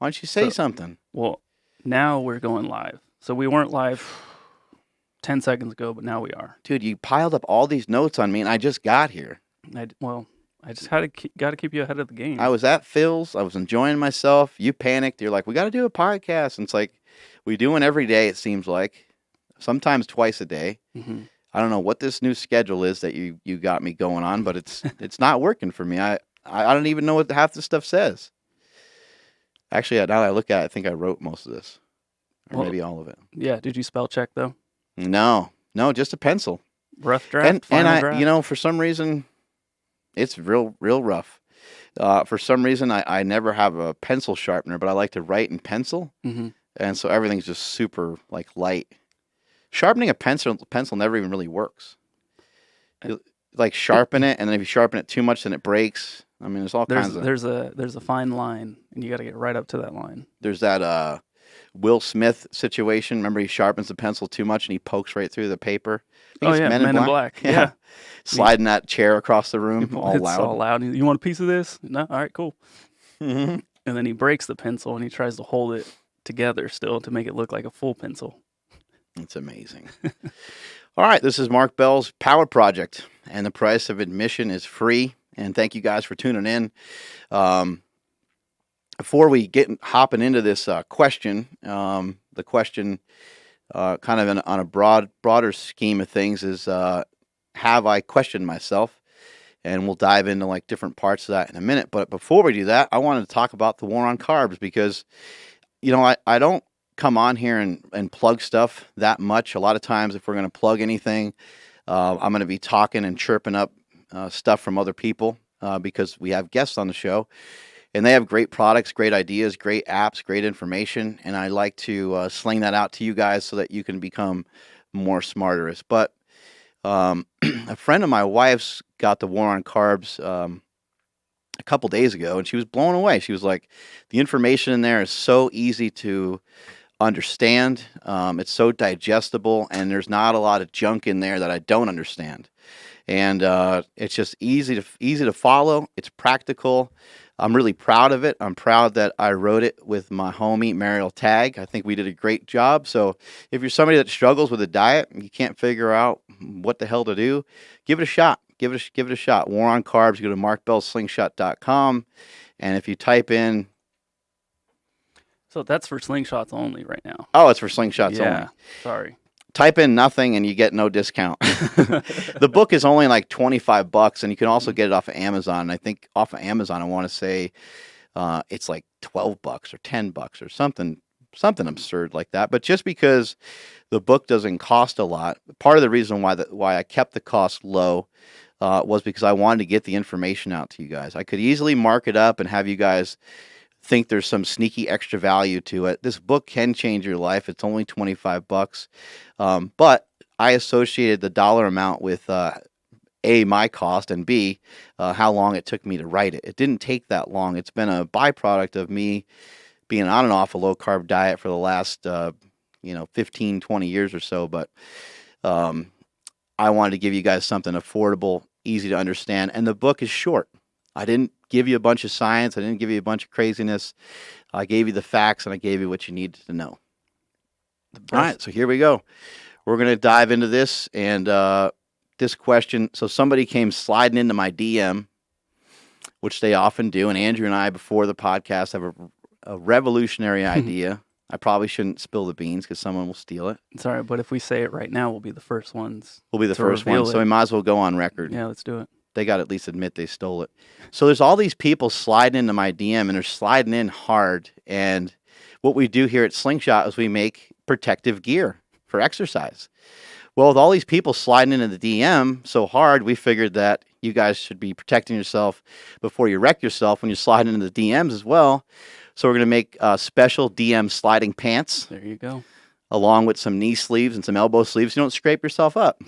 Why don't you say So, something? well, now we're going live. So we weren't live 10 seconds ago, but now we are. Dude, you piled up all these notes on me, and I just got here. I just had to got to keep you ahead of the game. I was at Phil's. I was enjoying myself. You panicked. You're like, we got to do a podcast. And it's like, we do one every day, it seems like. Sometimes twice a day. Mm-hmm. I don't know what this new schedule is that you got me going on, but it's not working for me. I don't even know what half this stuff says. Actually, now that I look at it, I think I wrote most of this. Or maybe all of it. Yeah. Did you spell check, though? No, just a pencil. Rough draft, final draft? You know, for some reason, it's real rough. For some reason, I never have a pencil sharpener, but I like to write in pencil. Mm-hmm. And so everything's just super, like, light. Sharpening a pencil never even really works. You, like, sharpen it, and then if you sharpen it too much, then it breaks. I mean, there's all kinds of... There's a fine line, and you got to get right up to that line. There's that Will Smith situation. Remember, he sharpens the pencil too much, and he pokes right through the paper. I think it's Men in Black. Yeah. Sliding that chair across the room, all it's loud. all loud. You want a piece of this? No? All right, cool. Mm-hmm. And then he breaks the pencil, and he tries to hold it together still to make it look like a full pencil. It's amazing. All right, this is Mark Bell's Power Project, and the price of admission is free. And thank you guys for tuning in. Before we get hopping into this question, the question kind of on a broader scheme of things is, have I questioned myself? And we'll dive into like different parts of that in a minute. But before we do that, I wanted to talk about the war on carbs because, you know, I don't come on here and plug stuff that much. A lot of times if we're going to plug anything, I'm going to be talking and chirping up stuff from other people because we have guests on the show. And they have great products, great ideas, great apps, great information. And I like to sling that out to you guys so that you can become more smarterist. But a friend of my wife's got the War on Carbs a couple days ago, and she was blown away. She was like, the information in there is so easy to understand. It's so digestible, and there's not a lot of junk in there that I don't understand. And it's just easy to follow. It's practical. I'm really proud of it. I'm proud that I wrote it with my homie, Mariel Tagg. I think we did a great job. So if you're somebody that struggles with a diet and you can't figure out what the hell to do, give it a shot. Give it a shot. War on Carbs. You go to markbellslingshot.com. And if you type in... So that's for slingshots only right now. Oh, it's for slingshots only. Yeah, sorry. Type in nothing and you get no discount. The book is only like $25, and you can also get it off of Amazon. I think off of Amazon, I want to say it's like $12 or $10 or something absurd like that. But just because the book doesn't cost a lot, part of the reason why I kept the cost low was because I wanted to get the information out to you guys. I could easily mark it up and have you guys think there's some sneaky extra value to it. This book can change your life. It's only $25. But I associated the dollar amount with A, my cost, and B, how long it took me to write it. It didn't take that long. It's been a byproduct of me being on and off a low-carb diet for the last 15, 20 years or so. But I wanted to give you guys something affordable, easy to understand. And the book is short. I didn't give you a bunch of science. I didn't give you a bunch of craziness. I gave you the facts, and I gave you what you needed to know. All right, so here we go. We're going to dive into this, and this question. So somebody came sliding into my DM, which they often do, and Andrew and I, before the podcast, have a revolutionary idea. I probably shouldn't spill the beans because someone will steal it. It's all right, but if we say it right now, we'll be the first ones. We'll be the first ones, so we might as well go on record. Yeah, let's do it. They got to at least admit they stole it. So there's all these people sliding into my DM, and they're sliding in hard. And what we do here at Slingshot is we make protective gear for exercise. Well, with all these people sliding into the DM so hard, we figured that you guys should be protecting yourself before you wreck yourself when you slide into the DMs as well. So we're going to make special DM sliding pants. There you go. Along with some knee sleeves and some elbow sleeves. You don't scrape yourself up.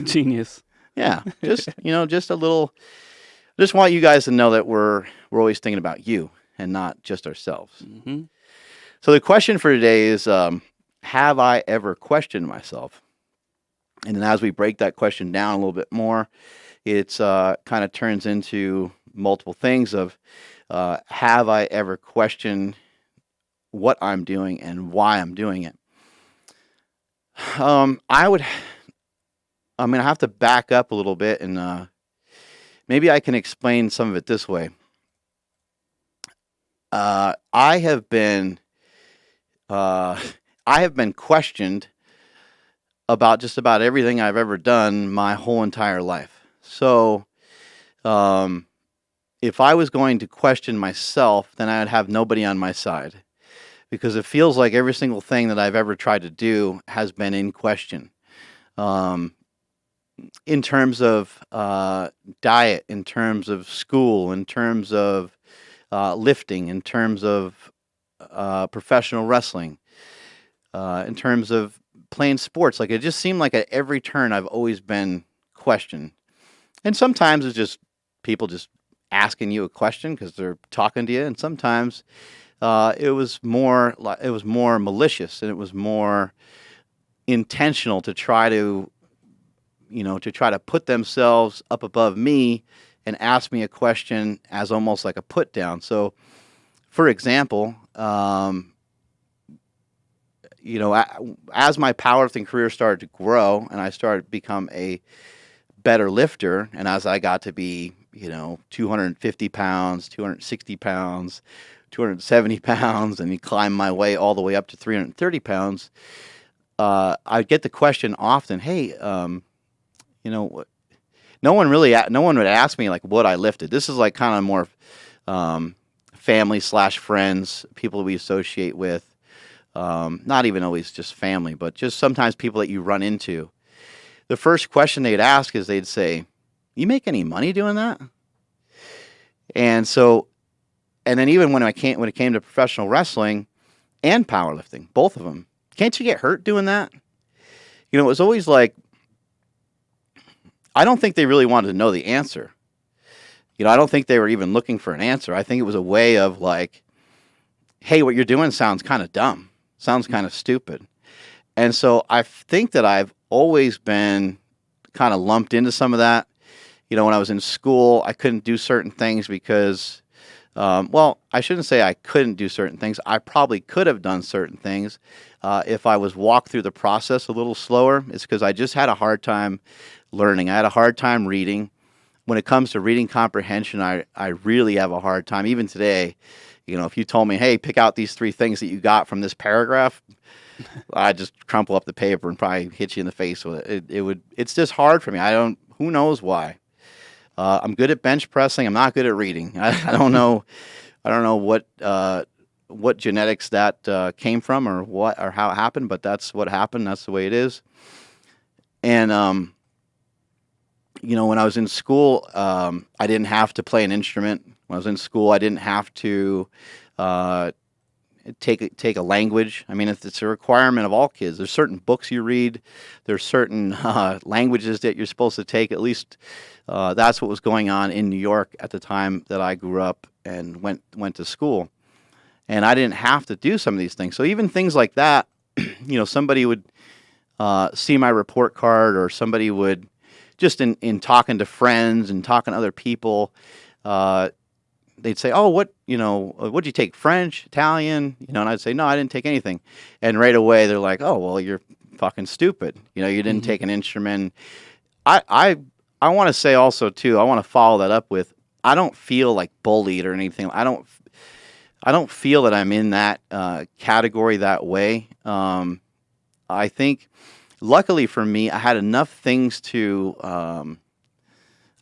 Genius. Yeah, just just a little. Just want you guys to know that we're always thinking about you and not just ourselves. Mm-hmm. So the question for today is, have I ever questioned myself? And then as we break that question down a little bit more, it's kind of turns into multiple things of have I ever questioned what I'm doing and why I'm doing it? I would. I'm gonna have to back up a little bit, and maybe I can explain some of it this way. I have been uh, I have been questioned about just about everything I've ever done my whole entire life. So, um, if I was going to question myself, then I would have nobody on my side because it feels like every single thing that I've ever tried to do has been in question. Um, in terms of diet, in terms of school, in terms of lifting, in terms of professional wrestling, in terms of playing sports. Like it just seemed like at every turn I've always been questioned. And sometimes it's just people just asking you a question because they're talking to you, and sometimes it was more malicious and it was more intentional to try to to try to put themselves up above me and ask me a question as almost like a put down. So, for example, as my powerlifting career started to grow and I started to become a better lifter, and as I got to be, 250 pounds, 260 pounds, 270 pounds, and you climb my way all the way up to 330 pounds, I'd get the question often, hey, you know, no one would ask me like what I lifted. This is like kind of more family slash friends, people we associate with. Not even always just family, but just sometimes people that you run into. The first question they'd ask is they'd say, "You make any money doing that?" And so, and then even when it came to professional wrestling and powerlifting, both of them, can't you get hurt doing that? It was always like I don't think they really wanted to know the answer. I don't think they were even looking for an answer. I think it was a way of like, hey, what you're doing sounds kind of dumb, sounds kind of stupid. And so I think that I've always been kind of lumped into some of that. When I was in school, I couldn't do certain things because, well, I shouldn't say I couldn't do certain things. I probably could have done certain things if I was walked through the process a little slower. It's because I just had a hard time learning. I had a hard time reading. When it comes to reading comprehension, I really have a hard time. Even today, if you told me, hey, pick out these 3 things that you got from this paragraph, I'd just crumple up the paper and probably hit you in the face with it. It's just hard for me. Who knows why? I'm good at bench pressing. I'm not good at reading. I don't know. I don't know what genetics that came from or how it happened, but that's what happened. That's the way it is. And when I was in school, I didn't have to play an instrument. When I was in school, I didn't have to take a language. I mean, it's a requirement of all kids. There's certain books you read. There's certain languages that you're supposed to take. At least that's what was going on in New York at the time that I grew up and went to school. And I didn't have to do some of these things. So even things like that, somebody would see my report card, or somebody would just in talking to friends and talking to other people, they'd say, "Oh, what'd you take? French, Italian?" And I'd say, "No, I didn't take anything." And right away they're like, "Oh, well, you're fucking stupid. You didn't take an instrument." I want to say also too, I want to follow that up with, I don't feel like bullied or anything. I don't feel that I'm in that category that way. I think, luckily for me, I had enough things to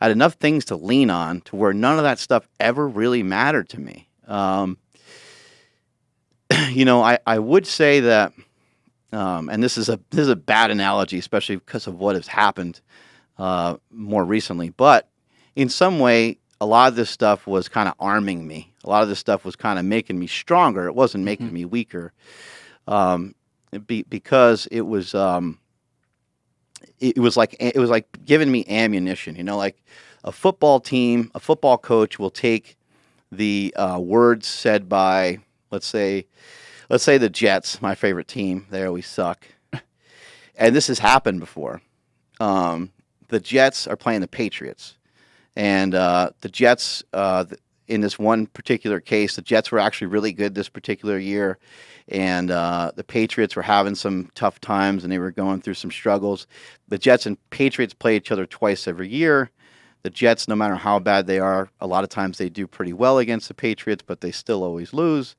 lean on to where none of that stuff ever really mattered to me. I would say that, and this is a bad analogy, especially because of what has happened more recently. But in some way, a lot of this stuff was kind of arming me. A lot of this stuff was kind of making me stronger. It wasn't making me weaker, because it was like giving me ammunition. Like a football team, a football coach will take the words said by, let's say the Jets, my favorite team. They always suck, and this has happened before. The Jets are playing the Patriots, and the Jets in this one particular case, the Jets were actually really good this particular year, and the Patriots were having some tough times, and they were going through some struggles. The Jets and Patriots play each other twice every year. The Jets, no matter how bad they are, a lot of times they do pretty well against the Patriots, but they still always lose.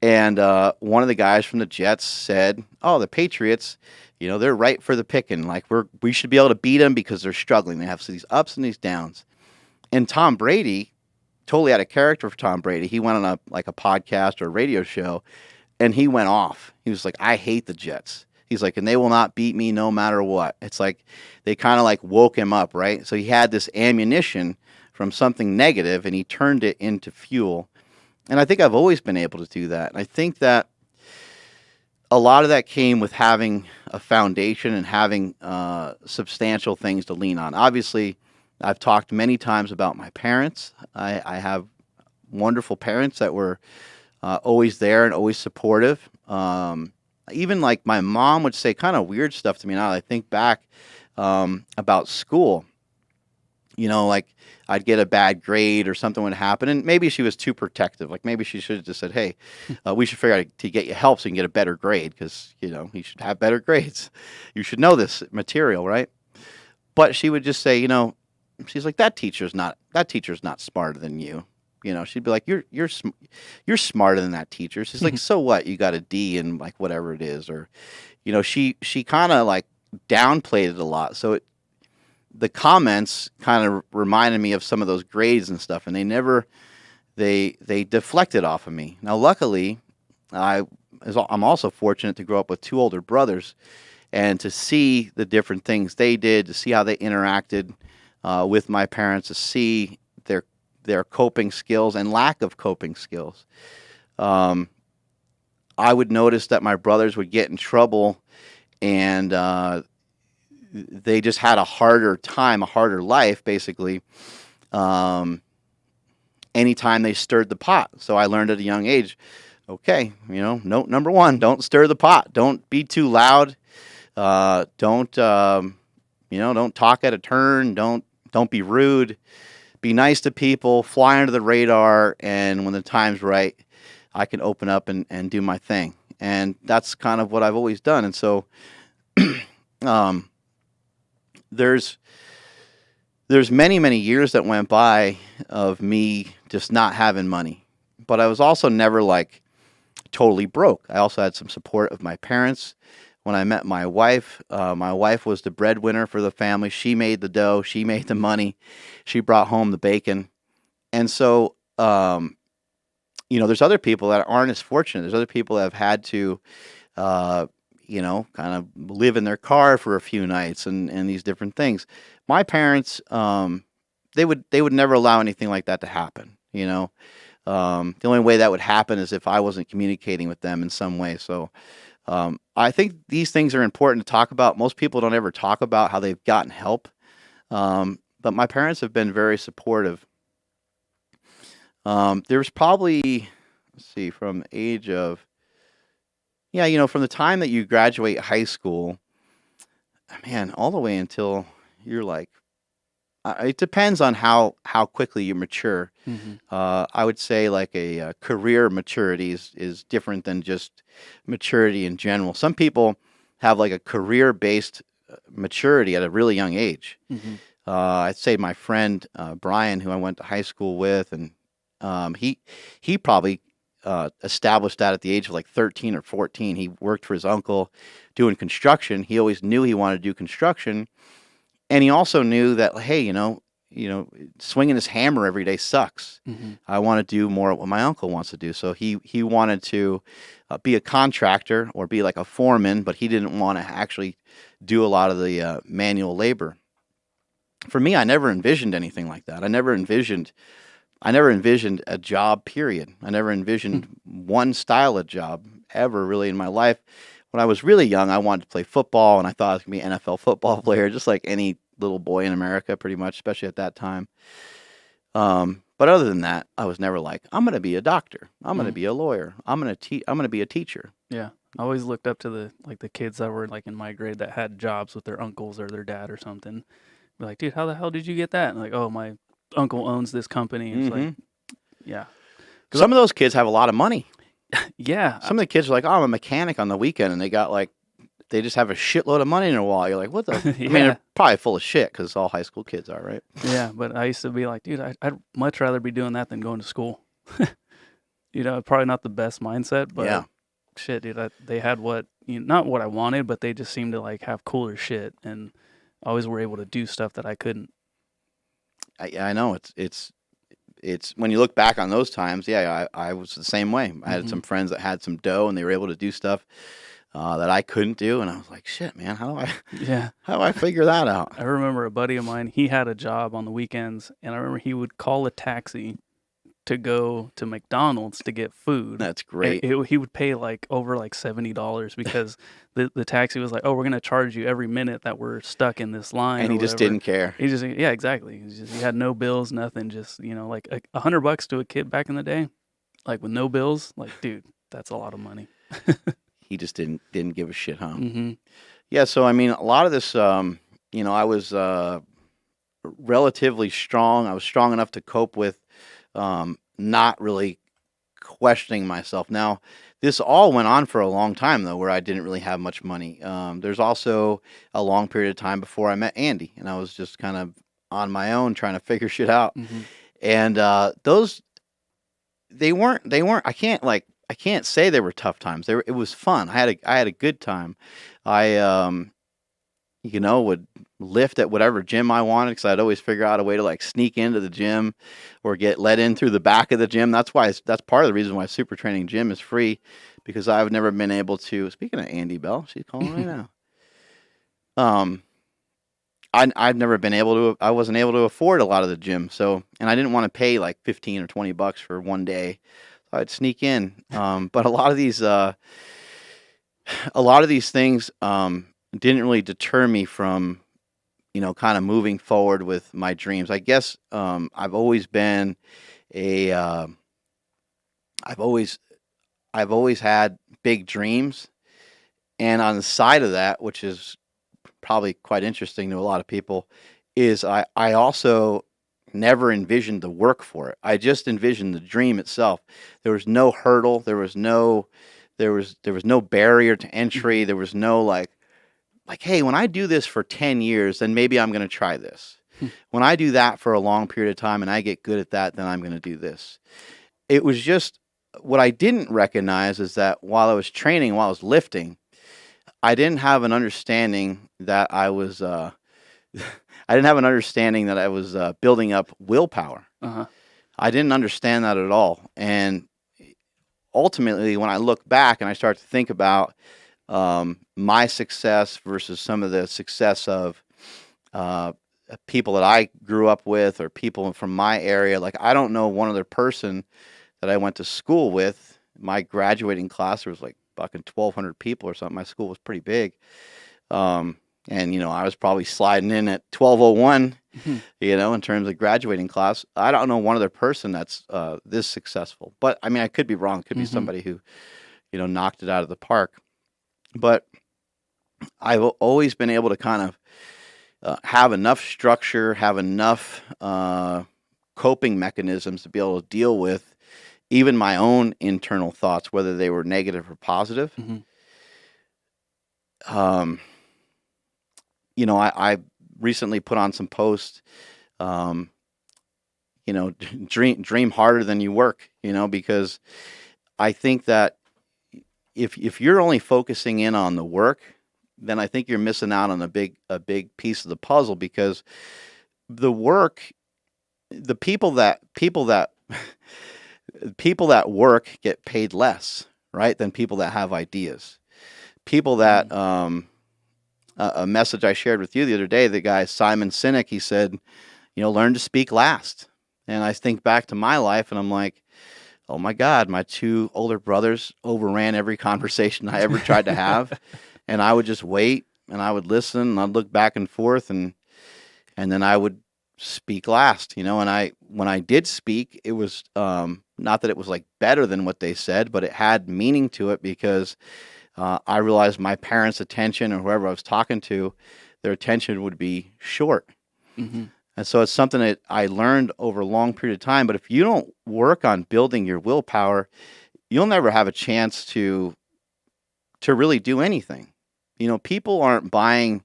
And one of the guys from the Jets said, "Oh, the Patriots, they're right for the picking. Like we should be able to beat them because they're struggling. They have these ups and these downs." And Tom Brady, totally out of character for Tom Brady, he went on a podcast or a radio show, and he went off. He was like, "I hate the Jets." He's like, "And they will not beat me no matter what." It's like they kind of like woke him up, right? So he had this ammunition from something negative, and he turned it into fuel. And I think I've always been able to do that. And I think that a lot of that came with having a foundation and having substantial things to lean on. Obviously, I've talked many times about my parents. I have wonderful parents that were always there and always supportive. Even like my mom would say kind of weird stuff to me now that I think back about school. Like I'd get a bad grade or something would happen, and maybe she was too protective. Like maybe she should have just said, "Hey, we should figure out to get you help so you can get a better grade because you should have better grades. You should know this material, right?" But she would just say, she's like, that teacher's not smarter than you. She'd be like, you're smarter than that teacher. She's like, so what? You got a D in like whatever it is, or she kind of like downplayed it a lot. So the comments kind of reminded me of some of those grades and stuff, and they deflected off of me. Now, luckily, I'm also fortunate to grow up with two older brothers, and to see the different things they did, to see how they interacted with my parents, to see their coping skills and lack of coping skills. I would notice that my brothers would get in trouble, and they just had a harder time, a harder life, basically, anytime they stirred the pot. So I learned at a young age, okay, note number one, don't stir the pot. Don't be too loud. Don't talk at a turn. Don't be rude. Be nice to people. Fly under the radar. And when the time's right, I can open up and do my thing. And that's kind of what I've always done. And so, there's many years that went by of me just not having money, but I was also never like totally broke. I also had some support of my parents. When I met my wife was the breadwinner for the family. She made the dough. She made the money. She brought home the bacon. And so, there's other people that aren't as fortunate. There's other people that have had to, kind of live in their car for a few nights and these different things. My parents, they would never allow anything like that to happen. The only way that would happen is if I wasn't communicating with them in some way. So I think these things are important to talk about. Most people don't ever talk about how they've gotten help, but my parents have been very supportive. There's probably, let's see, from the age of, from the time that you graduate high school, man, all the way until you're like, it depends on how quickly you mature. Mm-hmm. I would say like a career maturity is different than just maturity in general. Some people have like a career-based maturity at a really young age. Mm-hmm. I'd say my friend Brian, who I went to high school with, and he probably established that at the age of like 13 or 14. He worked for his uncle doing construction. He always knew he wanted to do construction. And he also knew that, hey, swinging his hammer every day sucks. Mm-hmm. I want to do more of what my uncle wants to do. So he wanted to be a contractor or be like a foreman, but he didn't want to actually do a lot of the manual labor. For me, I never envisioned anything like that. I never envisioned a job, period. I never envisioned one style of job ever really in my life. When I was really young, I wanted to play football, and I thought I was going to be an NFL football player, just like any little boy in America, pretty much, especially at that time. But other than that, I was never like, I'm going to be a doctor. I'm going to be a lawyer. I'm going to be a teacher. Yeah. I always looked up to the kids that were like in my grade that had jobs with their uncles or their dad or something. Be like, dude, how the hell did you get that? And like, oh, my uncle owns this company. It's like, Yeah. Some of those kids have a lot of money. Yeah. Some of the kids are like, oh, I'm a mechanic on the weekend, and they just have a shitload of money in their wallet. You're like, what the? I mean, Yeah. they're probably full of shit because all high school kids are, right? Yeah. But I used to be like, dude, I'd much rather be doing that than going to school. Probably not the best mindset, but Yeah. shit, dude, they had not what I wanted, but they just seemed to like have cooler shit and always were able to do stuff that I couldn't. I know it's when you look back on those times. Yeah, I was the same way. I had some friends that had some dough and they were able to do stuff that I couldn't do, and I was like, shit, man, how do I figure that out? I remember a buddy of mine, he had a job on the weekends, and I remember he would call a taxi to go to McDonald's to get food. That's great. He would pay like over like $70 because the taxi was like, oh, we're gonna charge you every minute that we're stuck in this line. And he just didn't care. Yeah, exactly. He had no bills, nothing. Just like $100 to a kid back in the day, like with no bills. Like, dude, that's a lot of money. He just didn't give a shit, huh? Mm-hmm. Yeah. So I mean, a lot of this, I was relatively strong. I was strong enough to cope with not really questioning myself. Now, this all went on for a long time, though, where I didn't really have much money. There's also a long period of time before I met Andy, and I was just kind of on my own trying to figure shit out. Mm-hmm. And they weren't. I can't say they were tough times. It was fun. I had a good time. I would lift at whatever gym I wanted because I'd always figure out a way to like sneak into the gym or get let in through the back of the gym. That's part of the reason why Super Training Gym is free, because I've never been able to. Speaking of Andy Bell, she's calling right now. I've never been able to. I wasn't able to afford a lot of the gym, and I didn't want to pay like $15 or $20 for one day. So I'd sneak in. But a lot of these things didn't really deter me from, kind of moving forward with my dreams. I guess I've always been I've always had big dreams, and on the side of that, which is probably quite interesting to a lot of people, is I also never envisioned the work for it. I just envisioned the dream itself. There was no hurdle. There was no barrier to entry. There was no like, hey, when I do this for 10 years, then maybe I'm going to try this. When I do that for a long period of time and I get good at that, then I'm going to do this. It was just, what I didn't recognize is that while I was training, while I was lifting, I didn't have an understanding that I was building up willpower. Uh-huh. I didn't understand that at all. And ultimately, when I look back and I start to think about my success versus some of the success of people that I grew up with or people from my area, like I don't know one other person that I went to school with. My graduating class, there was like fucking 1,200 people or something. My school was pretty big. And, I was probably sliding in at 1201, in terms of graduating class. I don't know one other person that's this successful. But, I mean, I could be wrong. It could be somebody who, knocked it out of the park. But I've always been able to kind of have enough structure, have enough coping mechanisms to be able to deal with even my own internal thoughts, whether they were negative or positive. Mm-hmm. I recently put on some posts, dream harder than you work, because I think that if you're only focusing in on the work, then I think you're missing out on a big piece of the puzzle, because the work, the people that work get paid less, right, than people that have ideas. People that a message I shared with you the other day, the guy Simon Sinek, he said, learn to speak last. And I think back to my life and I'm like, oh my God, my two older brothers overran every conversation I ever tried to have. And I would just wait and I would listen and I'd look back and forth and then I would speak last, and when I did speak, it was not that it was like better than what they said, but it had meaning to it, because I realized my parents' attention or whoever I was talking to, their attention would be short. Mm-hmm. And so it's something that I learned over a long period of time. But if you don't work on building your willpower, you'll never have a chance to really do anything. People aren't buying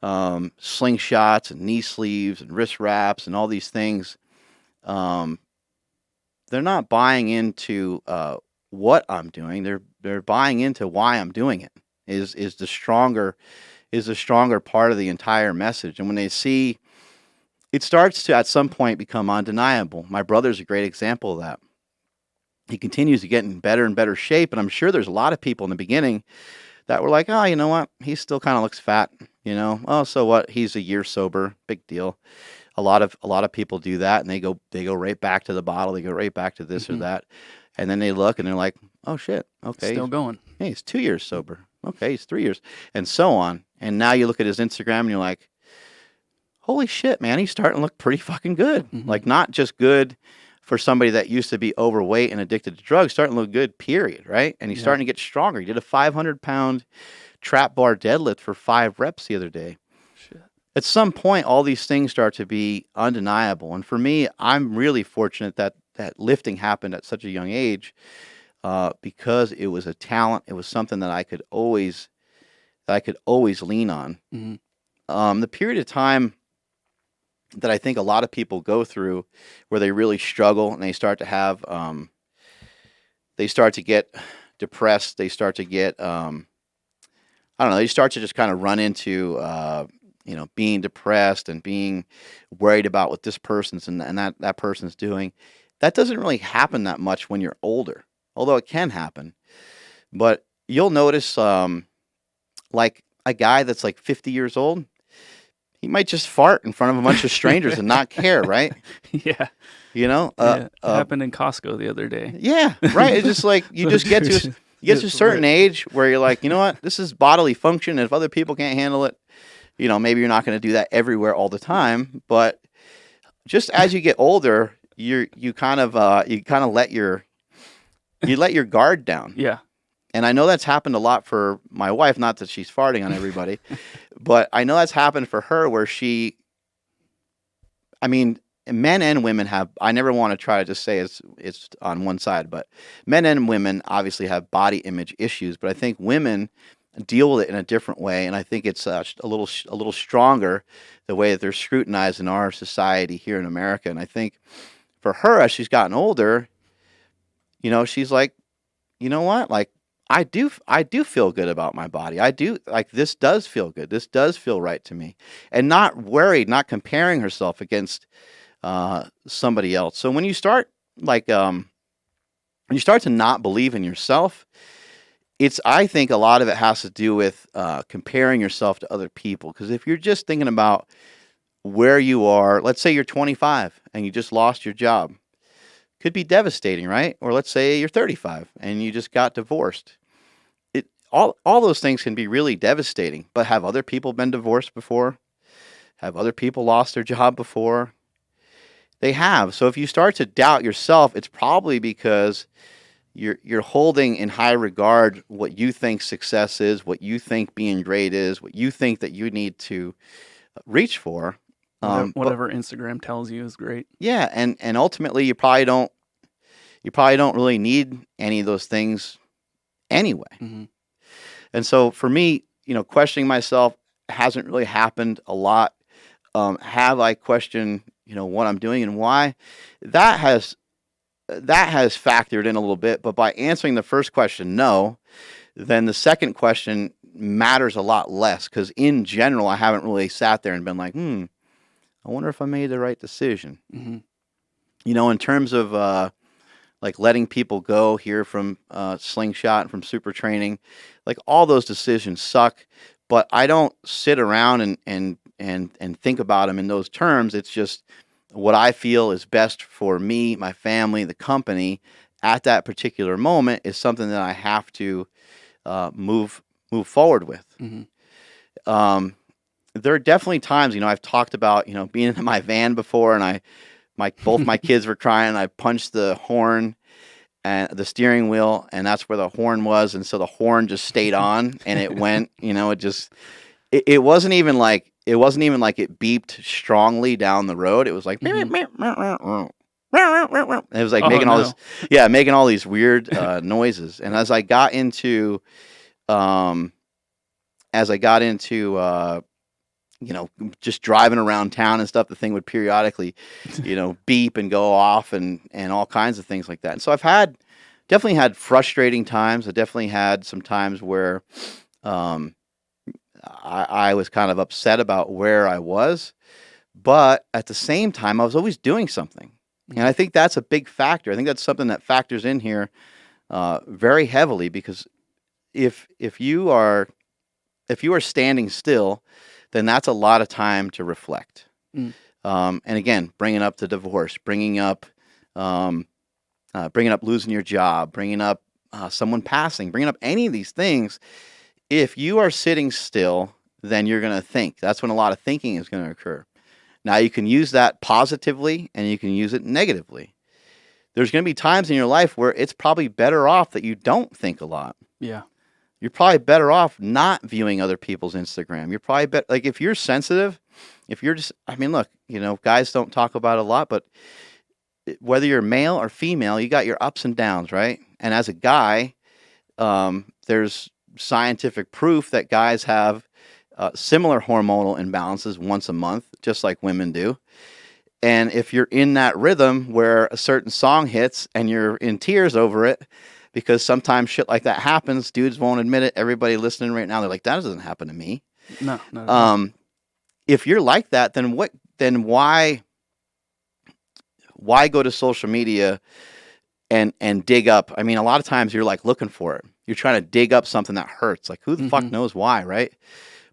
slingshots and knee sleeves and wrist wraps and all these things. Um, they're not buying into what I'm doing. They're buying into why I'm doing it. Is the stronger part of the entire message. And when they see, it starts to at some point become undeniable. My brother's a great example of that. He continues to get in better and better shape, and I'm sure there's a lot of people in the beginning that were like, oh, you know what? He still kind of looks fat. Oh, so what? He's a year sober. Big deal. A lot of people do that, and they go right back to the bottle. They go right back to this or that, and then they look and they're like, oh shit, okay, Still going. Hey, he's 2 years sober. Okay, he's 3 years, and so on. And now you look at his Instagram and you're like, holy shit, man, he's starting to look pretty fucking good. Like, not just good for somebody that used to be overweight and addicted to drugs, starting to look good, period, right? And he's starting to get stronger. He did a 500-pound trap bar deadlift for 5 reps the other day. Shit. At some point, all these things start to be undeniable. And for me, I'm really fortunate that lifting happened at such a young age because it was a talent. It was something that I could always lean on. The period of time that I think a lot of people go through where they really struggle and they start to have, they start to get depressed. They start to get, I don't know, they start to just kind of run into, being depressed and being worried about what this person's and that person's doing. That doesn't really happen that much when you're older, although it can happen. But you'll notice, like a guy that's like 50 years old, he might just fart in front of a bunch of strangers and not care, right? Yeah. It happened in Costco the other day. Yeah, right. It's just like you just get to a certain age where you're like, you know what, this is bodily function. And if other people can't handle it, maybe you're not going to do that everywhere all the time. But just as you get older, you kind of let your guard down. Yeah. And I know that's happened a lot for my wife, not that she's farting on everybody, but I know that's happened for her where men and women have, I never want to try to just say it's on one side, but men and women obviously have body image issues, but I think women deal with it in a different way. And I think it's a little stronger the way that they're scrutinized in our society here in America. And I think for her, as she's gotten older, she's like, you know what? Like, I do feel good about my body. I do, like, this does feel good. This does feel right to me. And not worried, not comparing herself against somebody else. So when you start when you start to not believe in yourself, I think a lot of it has to do with comparing yourself to other people. Because if you're just thinking about where you are, let's say you're 25 and you just lost your job. Could be devastating, right? Or let's say you're 35 and you just got divorced. All those things can be really devastating. But have other people been divorced before? Have other people lost their job before? They have. So if you start to doubt yourself, it's probably because you're holding in high regard what you think success is, what you think being great is, what you think that you need to reach for. Whatever Instagram tells you is great. Yeah, and ultimately you probably don't really need any of those things anyway. And so for me, questioning myself hasn't really happened a lot. Have I questioned, what I'm doing and why? That has factored in a little bit, but by answering the first question, no, then the second question matters a lot less because in general, I haven't really sat there and been like, I wonder if I made the right decision. In terms of like letting people go here from Slingshot and from super training, like all those decisions suck, but I don't sit around and think about them in those terms. It's just what I feel is best for me, my family, the company at that particular moment is something that I have to move forward with. There are definitely times, I've talked about, being in my van before and both my kids were crying. I punched the horn and the steering wheel and that's where the horn was. And so the horn just stayed on and it went, it wasn't even like it wasn't even like it beeped strongly down the road. It was like Mhm. it was like Oh making all this, no. yeah, making all these weird noises. And as I got into, um, you know, just driving around town and stuff, the thing would periodically, you know, beep and go off and all kinds of things like that. And so definitely had frustrating times. I definitely had some times where um, I was kind of upset about where I was, but at the same time, I was always doing something. And I think that's a big factor. I think that's something that factors in here very heavily because if you are standing still, then that's a lot of time to reflect. Mm. And again, bringing up the divorce, um, bringing up losing your job, bringing up someone passing, bringing up any of these things. If you are sitting still, then you're going to think. That's when a lot of thinking is going to occur. Now, you can use that positively and you can use it negatively. There's going to be times in your life where it's probably better off that you don't think a lot. Yeah. You're probably better off not viewing other people's Instagram. You're probably like if you're sensitive, if you're just, I mean, look, you know, guys don't talk about it a lot, but whether you're male or female, you got your ups and downs, right? And as a guy, there's scientific proof that guys have similar hormonal imbalances once a month, just like women do. And if you're in that rhythm where a certain song hits and you're in tears over it, because sometimes shit like that happens, dudes won't admit it. Everybody listening right now, they're like, that doesn't happen to me. No, not at all. If you're like that, then why go to social media and dig up? I mean, a lot of times you're like looking for it. You're trying to dig up something that hurts. Like, who the fuck knows why, right?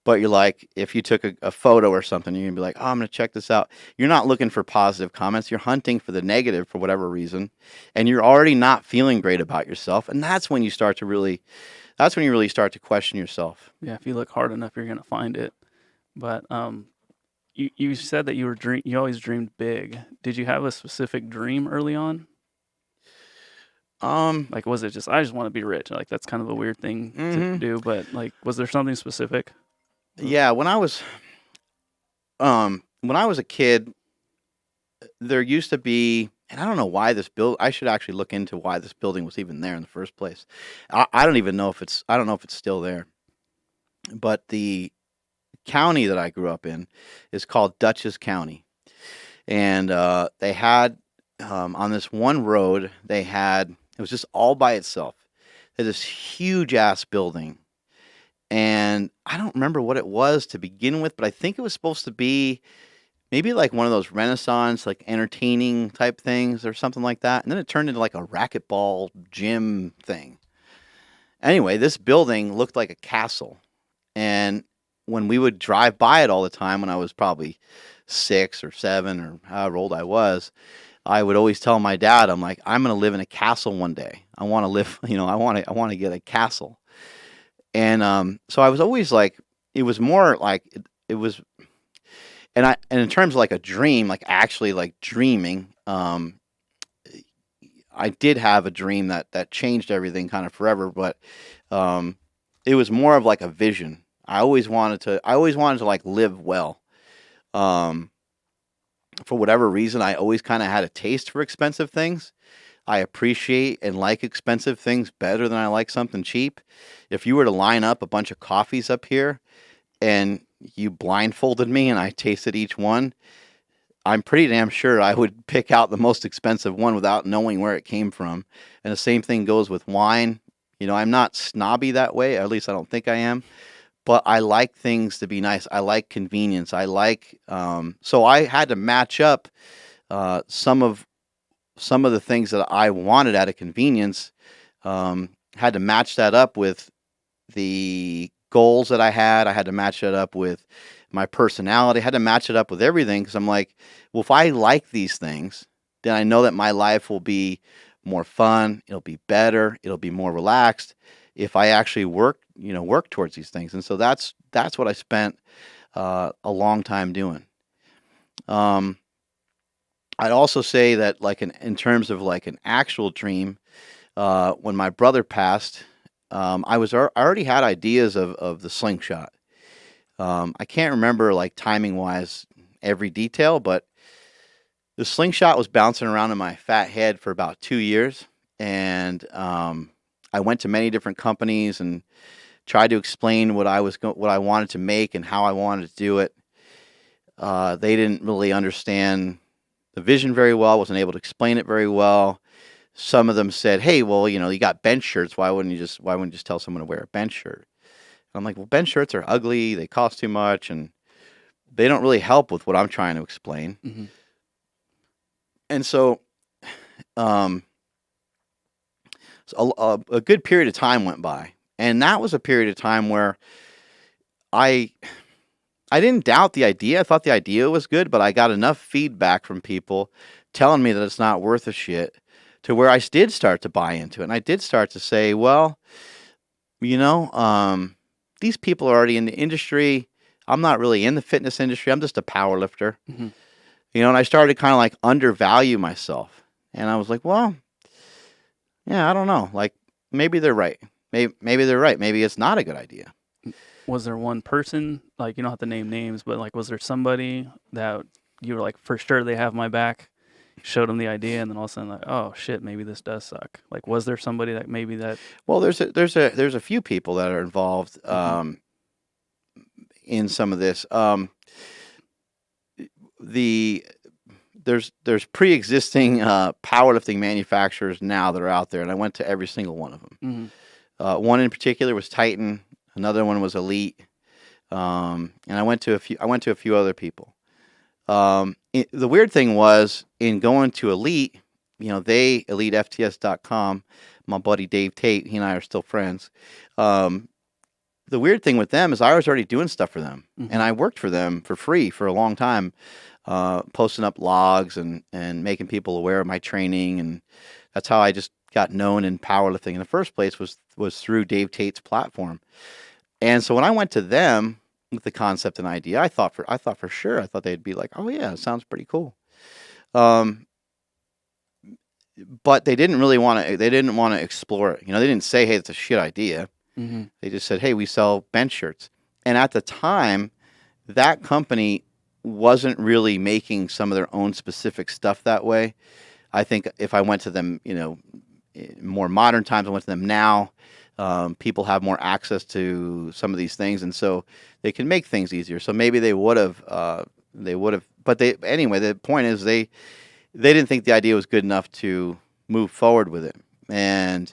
But you're like, if you took a photo or something, you're gonna be like, oh, I'm gonna check this out. You're not looking for positive comments. You're hunting for the negative for whatever reason, and you're already not feeling great about yourself. And that's when you really start to question yourself. Yeah, if you look hard enough, you're gonna find it. But you said that you always dreamed big. Did you have a specific dream early on? Like, was it just I just want to be rich? Like, that's kind of a weird thing to do. But like, was there something specific? Yeah, when I was a kid, there used to be, and I don't know why I should actually look into why this building was even there in the first place. I don't even know if I don't know if it's still there. But the county that I grew up in is called Dutchess County. And they had, on this one road, it was just all by itself. They had this huge ass building. And I don't remember what it was to begin with, but I think it was supposed to be maybe like one of those Renaissance, like entertaining type things or something like that. And then it turned into like a racquetball gym thing. Anyway, this building looked like a castle. And when we would drive by it all the time, when I was probably 6 or 7 or however old I was, I would always tell my dad, I'm like, I'm going to live in a castle one day. I want to live, I want to get a castle. And so I was always like, it was more like it was, and in terms of like a dream, like actually like dreaming, I did have a dream that changed everything kind of forever, but it was more of like a vision. I always wanted to like live well. For whatever reason, I always kind of had a taste for expensive things. I appreciate and like expensive things better than I like something cheap. If you were to line up a bunch of coffees up here and you blindfolded me and I tasted each one, I'm pretty damn sure I would pick out the most expensive one without knowing where it came from. And the same thing goes with wine. I'm not snobby that way, or at least I don't think I am. But I like things to be nice. I like convenience. So I had to match up some of the things that I wanted out of convenience. Had to match that up with the goals that I had. I had to match that up with my personality. I had to match it up with everything because I'm like, well, if I like these things, then I know that my life will be more fun. It'll be better. It'll be more relaxed if I actually work towards these things. And so that's what I spent a long time doing. I'd also say that like in terms of like an actual dream, when my brother passed, I already had ideas of the slingshot. I can't remember like timing wise every detail, but the slingshot was bouncing around in my fat head for about 2 years, and I went to many different companies and tried to explain what what I wanted to make and how I wanted to do it. They didn't really understand the vision very well. Wasn't able to explain it very well. Some of them said, "Hey, well, you got bench shirts. Why wouldn't you just tell someone to wear a bench shirt?" And I'm like, "Well, bench shirts are ugly. They cost too much, and they don't really help with what I'm trying to explain." Mm-hmm. And um, so a good period of time went by, and that was a period of time where I I didn't doubt the idea. I thought the idea was good, but I got enough feedback from people telling me that it's not worth a shit to where I did start to buy into it. And I did start to say, well, you know, um, these people are already in the industry. I'm not really in the fitness industry. I'm just a power lifter. Mm-hmm. And I started to kind of like undervalue myself. And I was like, well, yeah, I don't know. Like maybe they're right. Maybe they're right. Maybe it's not a good idea. Was there one person, like, you don't have to name names, but like, was there somebody that you were like, for sure they have my back, showed them the idea, and then all of a sudden, like, oh shit, maybe this does suck? Like, was there somebody that maybe that? Well, there's a few people that are involved Mm-hmm. in some of this. The there's pre-existing powerlifting manufacturers now that are out there, and I went to every single one of them. Mm-hmm. One in particular was Titan. Another one was Elite, and I went to a few. I went to a few other people. The weird thing was in going to Elite, EliteFTS.com. My buddy Dave Tate, he and I are still friends. The weird thing with them is I was already doing stuff for them, Mm-hmm. and I worked for them for free for a long time, posting up logs and making people aware of my training, and that's how I just got known in powerlifting in the first place was through Dave Tate's platform. And so when I went to them with the concept and idea, I thought for sure they'd be like, "Oh yeah, it sounds pretty cool." Um, but they didn't really want to. They didn't want to explore it. They didn't say, "Hey, it's a shit idea." Mm-hmm. They just said, "Hey, we sell bench shirts." And at the time, that company wasn't really making some of their own specific stuff that way. I think if I went to them, in more modern times, I went to them now. People have more access to some of these things, and so they can make things easier. So maybe they would have. But anyway. The point is, they didn't think the idea was good enough to move forward with it. And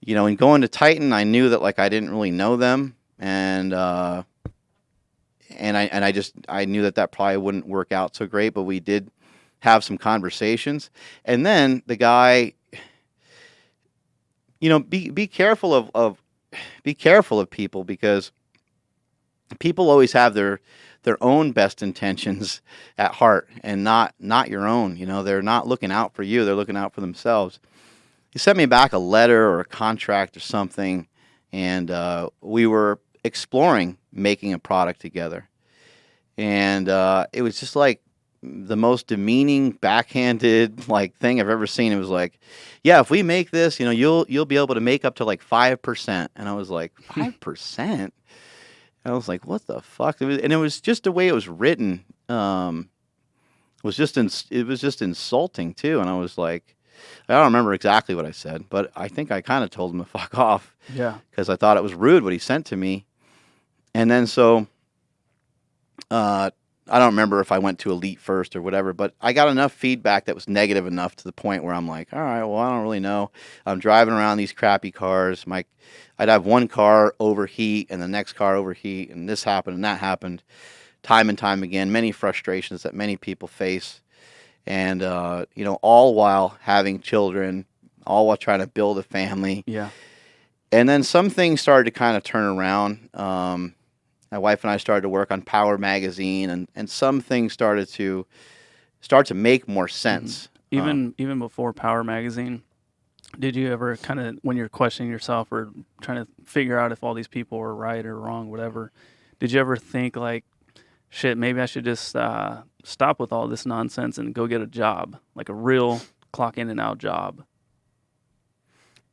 in going to Titan, I knew that like I didn't really know them, and I knew that probably wouldn't work out so great. But we did have some conversations, and then the guy, be careful be careful of people, because people always have their own best intentions at heart, and not your own. They're not looking out for you; they're looking out for themselves. He sent me back a letter or a contract or something, and we were exploring making a product together. And it was just like the most demeaning, backhanded like thing I've ever seen. It was like, "Yeah, if we make this, you'll be able to make up to like 5%." And I was like, 5%? I was like, "What the fuck?" And it was just the way it was written. It was just insulting too. And I was like, I don't remember exactly what I said, but I think I kind of told him to fuck off Yeah. because I thought it was rude what he sent to me. And then I don't remember if I went to Elite first or whatever, but I got enough feedback that was negative enough to the point where I'm like, all right, well, I don't really know. I'm driving around these crappy cars. I'd have one car overheat and the next car overheat, and this happened and that happened time and time again. Many frustrations that many people face. And, all while having children, all while trying to build a family. Yeah. And then some things started to kind of turn around. My wife and I started to work on Power Magazine, and some things started to make more sense. Even before Power Magazine, did you ever kind of, when you're questioning yourself or trying to figure out if all these people were right or wrong, whatever, did you ever think like, shit, maybe I should just stop with all this nonsense and go get a job, like a real clock in and out job?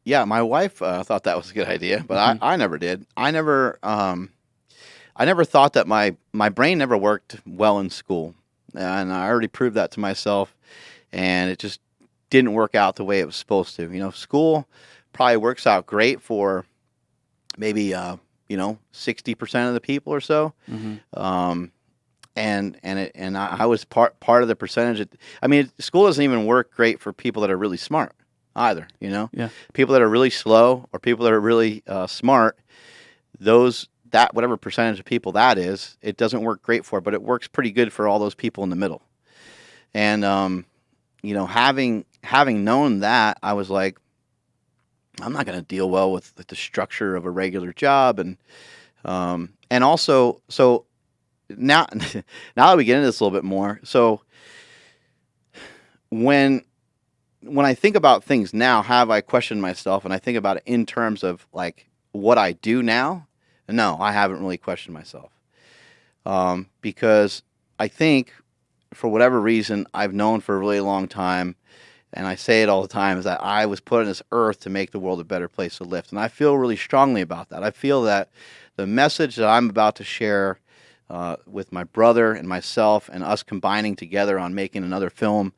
Yeah, my wife thought that was a good idea, but Mm-hmm. I never did. I I never thought that my brain never worked well in school, and I already proved that to myself, and it just didn't work out the way it was supposed to. School probably works out great for maybe 60% of the people or so. Mm-hmm. Um, and I was part of the percentage. I mean, school doesn't even work great for people that are really smart either. Yeah. People that are really slow or people that are really smart. That whatever percentage of people that is, it doesn't work great for, but it works pretty good for all those people in the middle. And having known that, I was like, I'm not going to deal well with the structure of a regular job, and also so now now that we get into this a little bit more, so when I think about things now, have I questioned myself, and I think about it in terms of like what I do now? No, I haven't really questioned myself, because I think for whatever reason I've known for a really long time, and I say it all the time, is that I was put on this earth to make the world a better place to live, and I feel really strongly about that. I feel that the message that I'm about to share with my brother and myself and us combining together on making another film.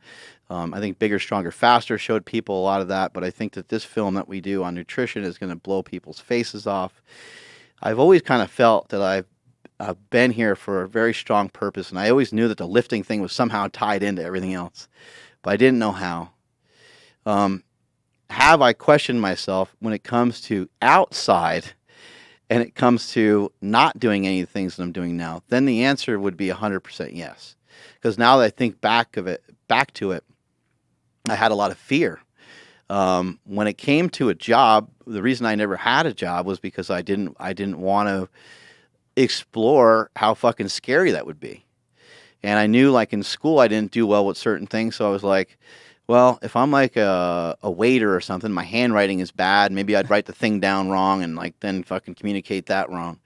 I think Bigger, Stronger, Faster showed people a lot of that, but I think that this film that we do on nutrition is going to blow people's faces off. I've always kind of felt that I've been here for a very strong purpose, and I always knew that the lifting thing was somehow tied into everything else, but I didn't know how. Have I questioned myself when it comes to outside and it comes to not doing any of the things that I'm doing now? Then the answer would be 100% yes. Because now that I think back to it, I had a lot of fear. When it came to a job, the reason I never had a job was because I didn't want to explore how fucking scary that would be. And I knew, like, in school I didn't do well with certain things, so I was like, well, if I'm like a waiter or something, my handwriting is bad. Maybe I'd write the thing down wrong and like then fucking communicate that wrong.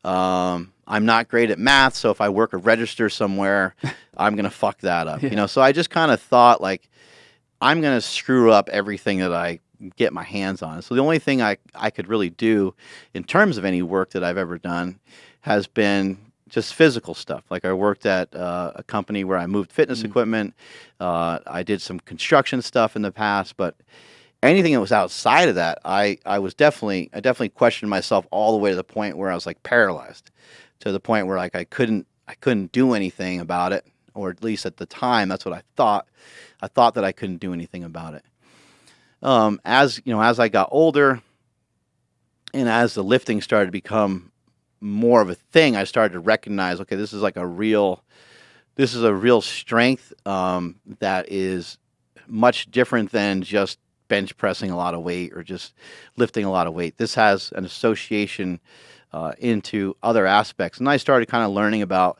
I'm not great at math, so if I work a register somewhere, I'm gonna fuck that up. Yeah. So I just kind of thought like I'm gonna screw up everything that I get my hands on. So the only thing I could really do in terms of any work that I've ever done has been just physical stuff. Like I worked at a company where I moved fitness equipment. I did some construction stuff in the past, but anything that was outside of that, I definitely questioned myself all the way to the point where I was like paralyzed, to the point where like I couldn't do anything about it, or at least at the time, that's what I thought. I thought that I couldn't do anything about it. As I got older, and as the lifting started to become more of a thing, I started to recognize, okay, this is a real strength that is much different than just bench pressing a lot of weight or just lifting a lot of weight. This has an association into other aspects, and I started kind of learning about,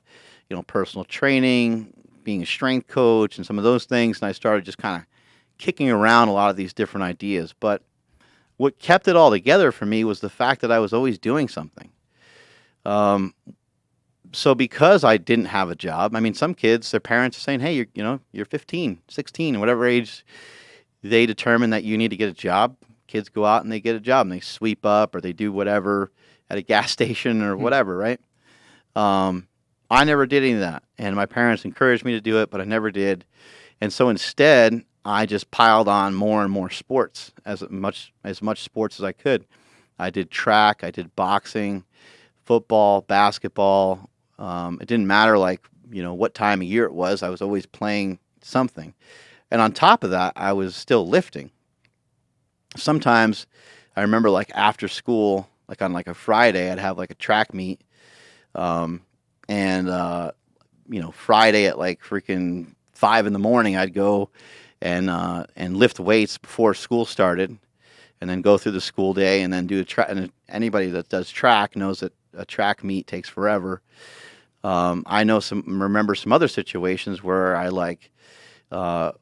personal training, being a strength coach, and some of those things, and I started just kind of kicking around a lot of these different ideas. But what kept it all together for me was the fact that I was always doing something. So because I didn't have a job, I mean, some kids, their parents are saying, hey, you're 15, 16, whatever age they determine that you need to get a job. Kids go out and they get a job and they sweep up or they do whatever at a gas station or whatever, right? I never did any of that. And my parents encouraged me to do it, but I never did. And so instead, I just piled on more and more sports, as much sports as I could. I did track, I did boxing, football, basketball. It didn't matter what time of year it was. I was always playing something. And on top of that, I was still lifting. Sometimes I remember like after school, like on like a Friday, I'd have like a track meet. Friday at like freaking 5 a.m, I'd go and lift weights before school started, and then go through the school day and then do a track. And anybody that does track knows that a track meet takes forever. I remember some other situations where I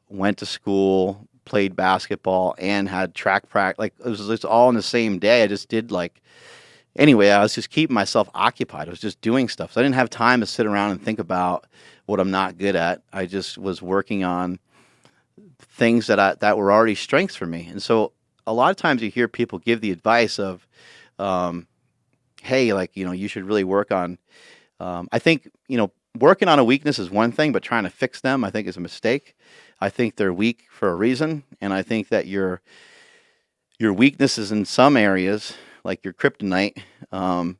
went to school, played basketball, and had track practice. Like it was all in the same day. I just did anyway, I was just keeping myself occupied. I was just doing stuff. So I didn't have time to sit around and think about what I'm not good at. I just was working on things that were already strengths for me. And so a lot of times you hear people give the advice of, hey, like, you should really work on. I think, working on a weakness is one thing, but trying to fix them, I think, is a mistake. I think they're weak for a reason, and I think that your weaknesses in some areas, like your kryptonite,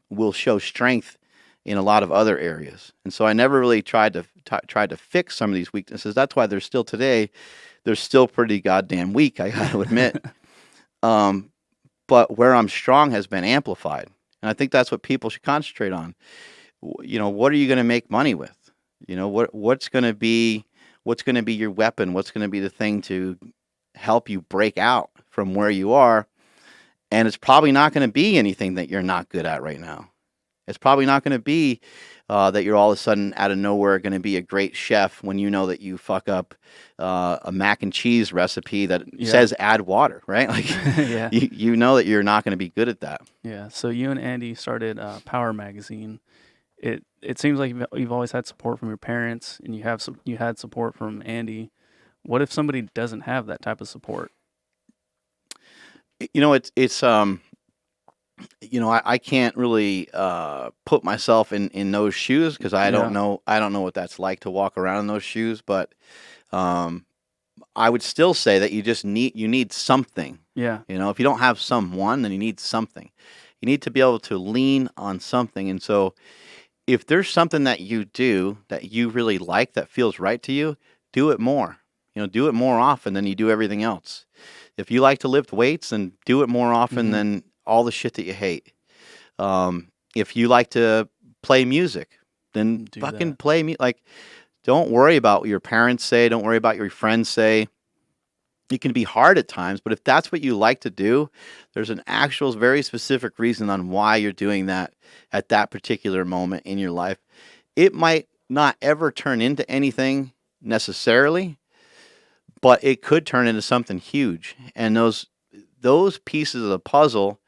will show strength in a lot of other areas. And so I never really tried to fix some of these weaknesses. That's why they're still today. They're still pretty goddamn weak, I got to admit. Um, but where I'm strong has been amplified, and I think that's what people should concentrate on. What are you going to make money with? What's going to be your weapon? What's going to be the thing to help you break out from where you are? And it's probably not going to be anything that you're not good at right now. It's probably not going to be that you're all of a sudden out of nowhere going to be a great chef when you know that you fuck up a mac and cheese recipe that says add water, right? Like, Yeah. you know that you're not going to be good at that. Yeah. So you and Andy started Power Magazine. It seems like you've always had support from your parents, and you had support from Andy. What if somebody doesn't have that type of support? I can't really put myself in those shoes because I don't know what that's like to walk around in those shoes. But I would still say that you need something. Yeah. If you don't have someone, then you need something. You need to be able to lean on something. And so if there's something that you do that you really like that feels right to you, do it more. Do it more often than you do everything else. If you like to lift weights, then do it more often than all the shit that you hate. If you like to play music, then fucking play music. Like, don't worry about what your parents say. Don't worry about what your friends say. It can be hard at times, but if that's what you like to do, there's an actual, very specific reason on why you're doing that at that particular moment in your life. It might not ever turn into anything necessarily, but it could turn into something huge. And those pieces of the puzzle,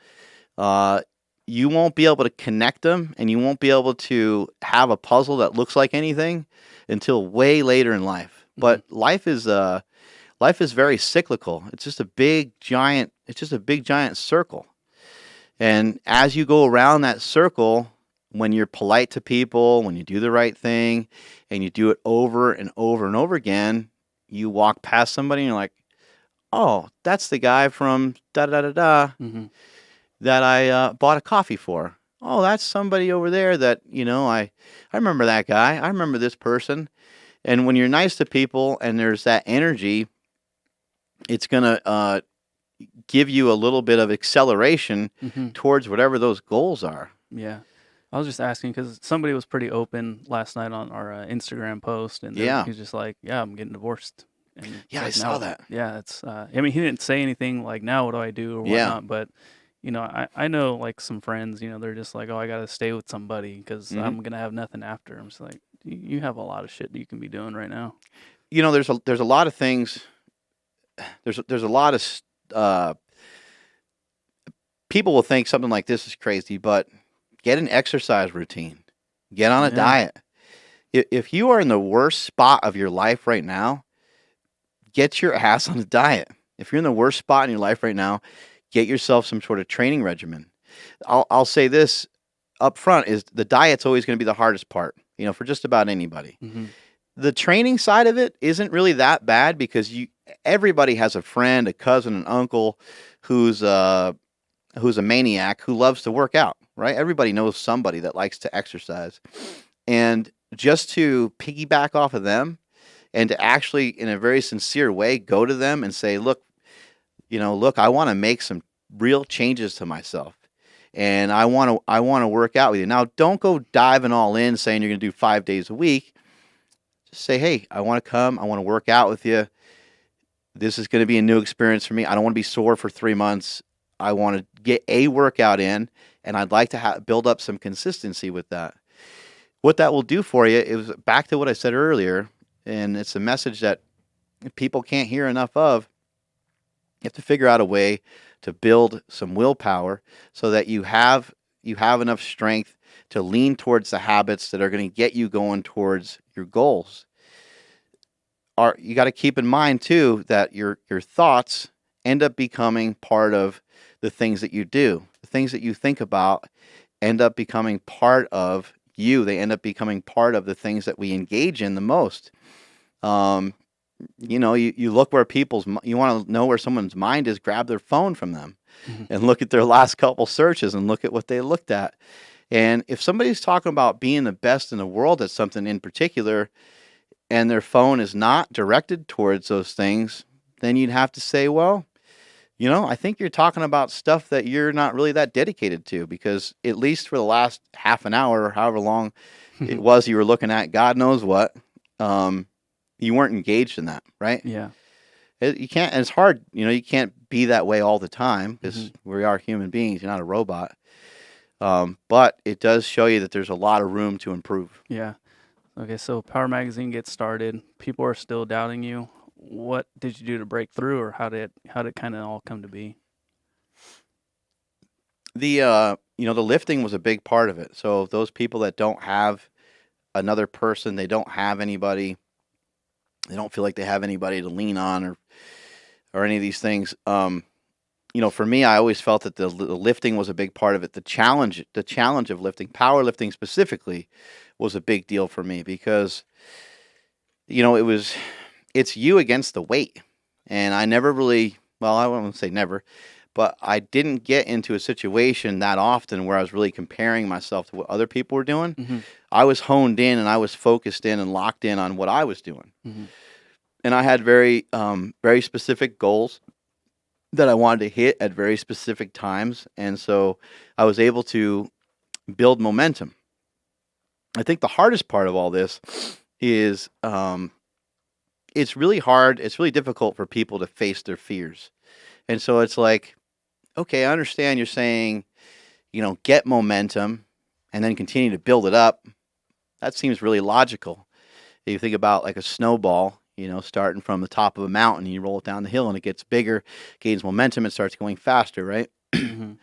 you won't be able to connect them, and you won't be able to have a puzzle that looks like anything until way later in life. But life is very cyclical. It's just a big giant circle. And as you go around that circle, when you're polite to people, when you do the right thing, and you do it over and over and over again, you walk past somebody and you're like, oh, that's the guy from da-da-da-da that I bought a coffee for. Oh, that's somebody over there that, I remember that guy. I remember this person. And when you're nice to people and there's that energy, it's going to give you a little bit of acceleration towards whatever those goals are. Yeah. I was just asking because somebody was pretty open last night on our Instagram post, and he was just like, "Yeah, I'm getting divorced." And yeah, like, I saw that. Yeah, it's. I mean, he didn't say anything like, "Now what do I do?" or whatnot, but I know like some friends, they're just like, "Oh, I got to stay with somebody because I'm gonna have nothing after." I'm just like, you have a lot of shit that you can be doing right now. There's a lot of things. There's a lot of people will think something like this is crazy, but get an exercise routine. Get on a diet. If you are in the worst spot of your life right now, get your ass on a diet. If you're in the worst spot in your life right now, get yourself some sort of training regimen. I'll say this up front is the diet's always going to be the hardest part, for just about anybody. The training side of it isn't really that bad because everybody has a friend, a cousin, an uncle who's a maniac who loves to work out, right? Everybody knows somebody that likes to exercise. And just to piggyback off of them and to actually, in a very sincere way, go to them and say, look, I want to make some real changes to myself. And I want to work out with you. Now, don't go diving all in saying you're going to do 5 days a week. Just say, hey, I want to come. I want to work out with you. This is going to be a new experience for me. I don't want to be sore for 3 months. I want to get a workout in, and I'd like to build up some consistency with that. What that will do for you is back to what I said earlier, and it's a message that people can't hear enough of. You have to figure out a way to build some willpower so that you have enough strength to lean towards the habits that are going to get you going towards your goals. You got to keep in mind too that your thoughts end up becoming part of the things that you do. The things that you think about end up becoming part of you. They end up becoming part of the things that we engage in the most. Um, you look where you want to know where someone's mind is, grab their phone from them Mhm. and look at their last couple searches and look at what they looked at. And if somebody's talking about being the best in the world at something in particular, and their phone is not directed towards those things, then you'd have to say, well, I think you're talking about stuff that you're not really that dedicated to, because at least for the last half an hour or however long it was you were looking at God knows what, um, you weren't engaged in that, right? Yeah. You can't, and it's hard, you can't be that way all the time because Mhm. we are human beings. You're not a robot. But it does show you that there's a lot of room to improve. Yeah. Okay, so Power Magazine gets started. People are still doubting you. What did you do to break through, or how did it kind of all come to be? The lifting was a big part of it. So those people that don't have another person, they don't have anybody, they don't feel like they have anybody to lean on, or any of these things. For me, I always felt that the lifting was a big part of it. The challenge of lifting, powerlifting specifically, was a big deal for me because it's you against the weight, and I never really, well, I won't say never, but I didn't get into a situation that often where I was really comparing myself to what other people were doing. Mhm. I was honed in and I was focused in and locked in on what I was doing, Mhm. and I had very specific goals that I wanted to hit at very specific times. And so I was able to build momentum. I think the hardest part of all this is it's really hard. It's really difficult for people to face their fears. And so it's like, okay, I understand you're saying, get momentum and then continue to build it up. That seems really logical. If you think about like a snowball, starting from the top of a mountain, you roll it down the hill and it gets bigger, gains momentum, and starts going faster, right? Mhm.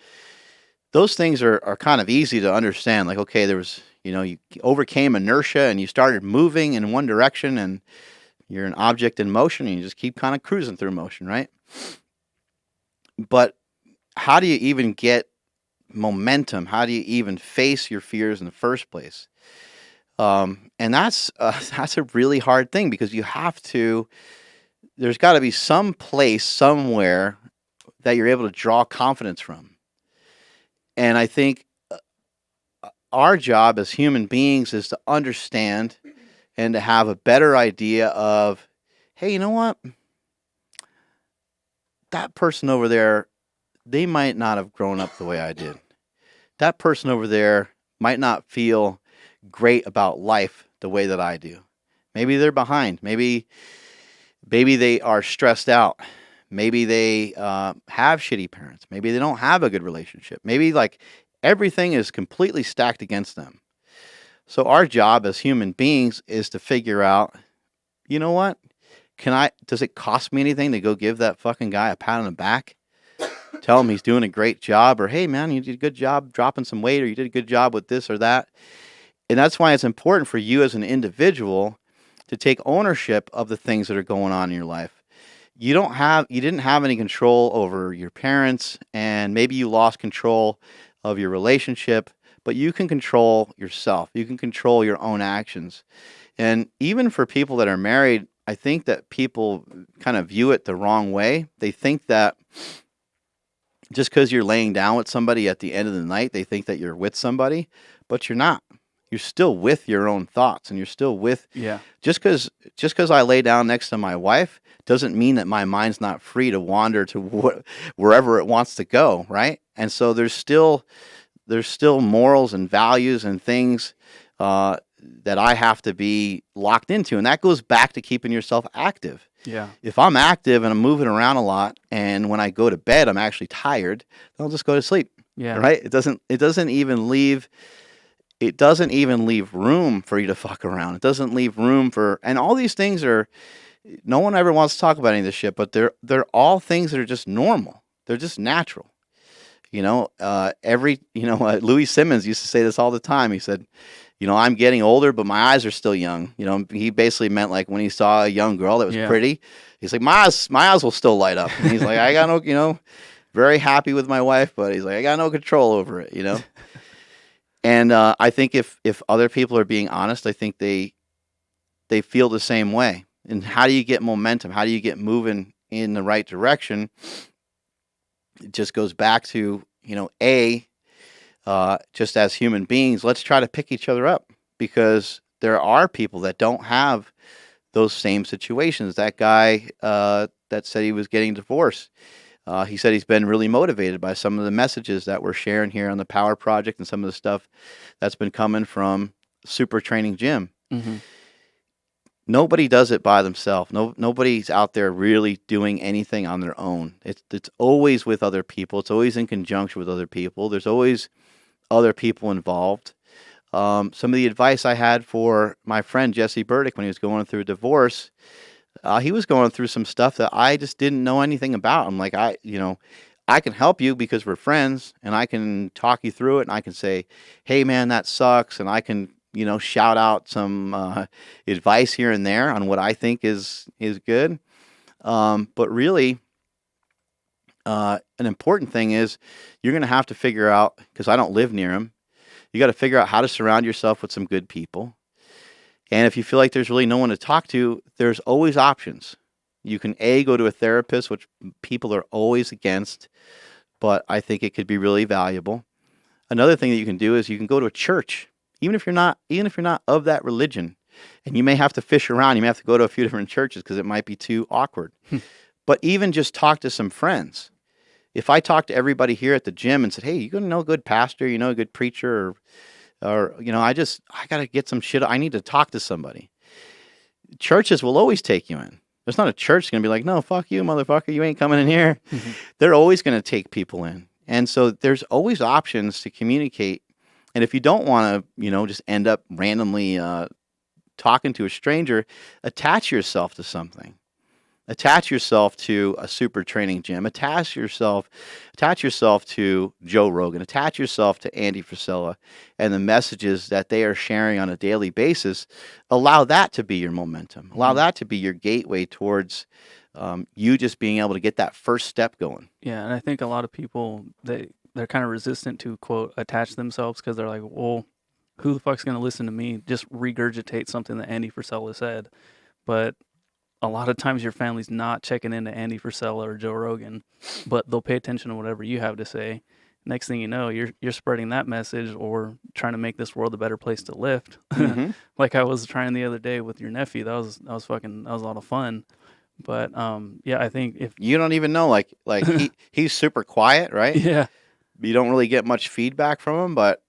Those things are kind of easy to understand. Like, okay, there was, you overcame inertia and you started moving in one direction, and you're an object in motion and you just keep kind of cruising through motion, right? But how do you even get momentum? How do you even face your fears in the first place? And that's a really hard thing because there's got to be some place somewhere that you're able to draw confidence from. And I think our job as human beings is to understand and to have a better idea of, hey, you know what? That person over there, they might not have grown up the way I did. That person over there might not feel great about life the way that I do. Maybe they're behind. Maybe they are stressed out. Maybe they have shitty parents. Maybe they don't have a good relationship. Maybe like everything is completely stacked against them. So our job as human beings is to figure out, you know what? Does it cost me anything to go give that fucking guy a pat on the back? Tell him he's doing a great job, or hey man, you did a good job dropping some weight, or you did a good job with this or that. And that's why it's important for you as an individual to take ownership of the things that are going on in your life. You didn't have any control over your parents, and maybe you lost control of your relationship, but you can control yourself. You can control your own actions. And even for people that are married, I think that people kind of view it the wrong way. They think that just because you're laying down with somebody at the end of the night, they think that you're with somebody, but you're not. You're still with your own thoughts, and you're still with. Yeah. Just because I lay down next to my wife doesn't mean that my mind's not free to wander to wherever it wants to go, right? And so there's still morals and values and things that I have to be locked into, and that goes back to keeping yourself active. Yeah. If I'm active and I'm moving around a lot, and when I go to bed I'm actually tired, then I'll just go to sleep. Yeah. Right? It doesn't even leave room for you to fuck around. It doesn't leave room for, and all these things are, no one ever wants to talk about any of this shit, but they're all things that are just normal. They're just natural. Louis Simmons used to say this all the time. He said, I'm getting older, but my eyes are still young. He basically meant like when he saw a young girl that was Yeah. pretty, he's like, my eyes will still light up. And he's like, I got no, very happy with my wife, but he's like, I got no control over it. And I think if other people are being honest, I think they feel the same way. And how do you get momentum? How do you get moving in the right direction? It just goes back to, just as human beings, let's try to pick each other up, because there are people that don't have those same situations. That guy that said he was getting divorced, he said he's been really motivated by some of the messages that we're sharing here on the Power Project and some of the stuff that's been coming from Super Training Gym. Mm-hmm. Nobody does it by themselves. Nobody's out there really doing anything on their own. It's always with other people. It's always in conjunction with other people. There's always other people involved. Some of the advice I had for my friend Jesse Burdick when he was going through a divorce, he was going through some stuff that I just didn't know anything about. I'm like, I can help you because we're friends, and I can talk you through it, and I can say, hey man, that sucks, and I can shout out some advice here and there on what I think is good. But really, an important thing is you're going to have to figure out, because I don't live near him, you got to figure out how to surround yourself with some good people. And if you feel like there's really no one to talk to, there's always options. You can go to a therapist, which people are always against, but I think it could be really valuable. Another thing that you can do is you can go to a church. Even if you're not of that religion, and you may have to fish around, you may have to go to a few different churches because it might be too awkward. But even just talk to some friends. If I talk to everybody here at the gym and said, "Hey, you gonna know a good pastor? You know a good preacher?" or I gotta get some shit. I need to talk to somebody. Churches will always take you in. There's not a church that's gonna be like, "No, fuck you, motherfucker. You ain't coming in here." Mm-hmm. They're always gonna take people in, and so there's always options to communicate. And if you don't want to, just end up randomly talking to a stranger, attach yourself to something. Attach yourself to a Super Training Gym. Attach yourself to Joe Rogan. Attach yourself to Andy Frisella and the messages that they are sharing on a daily basis. Allow that to be your momentum. Allow that to be your gateway towards you just being able to get that first step going. Yeah, and I think a lot of people, they're kind of resistant to, quote, attach themselves, because they're like, well, who the fuck's going to listen to me just regurgitate something that Andy Frisella said? But a lot of times your family's not checking into Andy Frisella or Joe Rogan, but they'll pay attention to whatever you have to say. Next thing you know, you're spreading that message or trying to make this world a better place to live. Mm-hmm. Like I was trying the other day with your nephew. That was a lot of fun. But yeah, I think if you don't even know, like he's super quiet, right? Yeah. You don't really get much feedback from him, but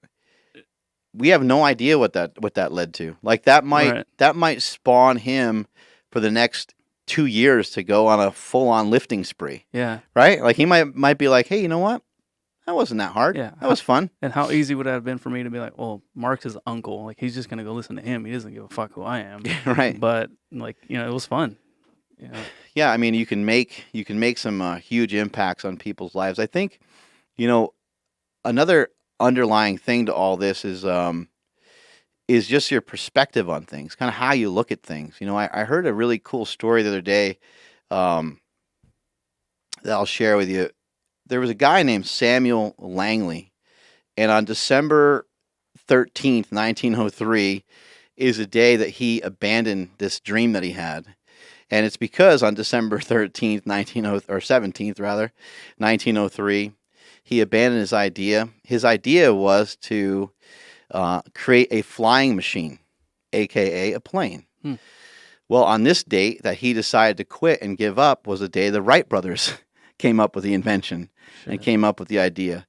we have no idea what that led to. Like that might spawn him for the next 2 years to go on a full-on lifting spree. Yeah. Right? Like he might be like, hey, you know what? That wasn't that hard. Yeah. That was fun. And how easy would it have been for me to be like, well, Mark's his uncle. Like he's just gonna go listen to him. He doesn't give a fuck who I am. Right. But it was fun. Yeah, I mean, you can make some huge impacts on people's lives. I think, another underlying thing to all this is just your perspective on things, kind of how you look at things. I heard a really cool story the other day that I'll share with you. There was a guy named Samuel Langley, and on December 13th, 1903, is a day that he abandoned this dream that he had. And it's because on December 13th, 17th rather, 1903, he abandoned his idea. His idea was to create a flying machine, aka a plane. Well, on this date that he decided to quit and give up was the day the Wright brothers came up with the invention and came up with the idea.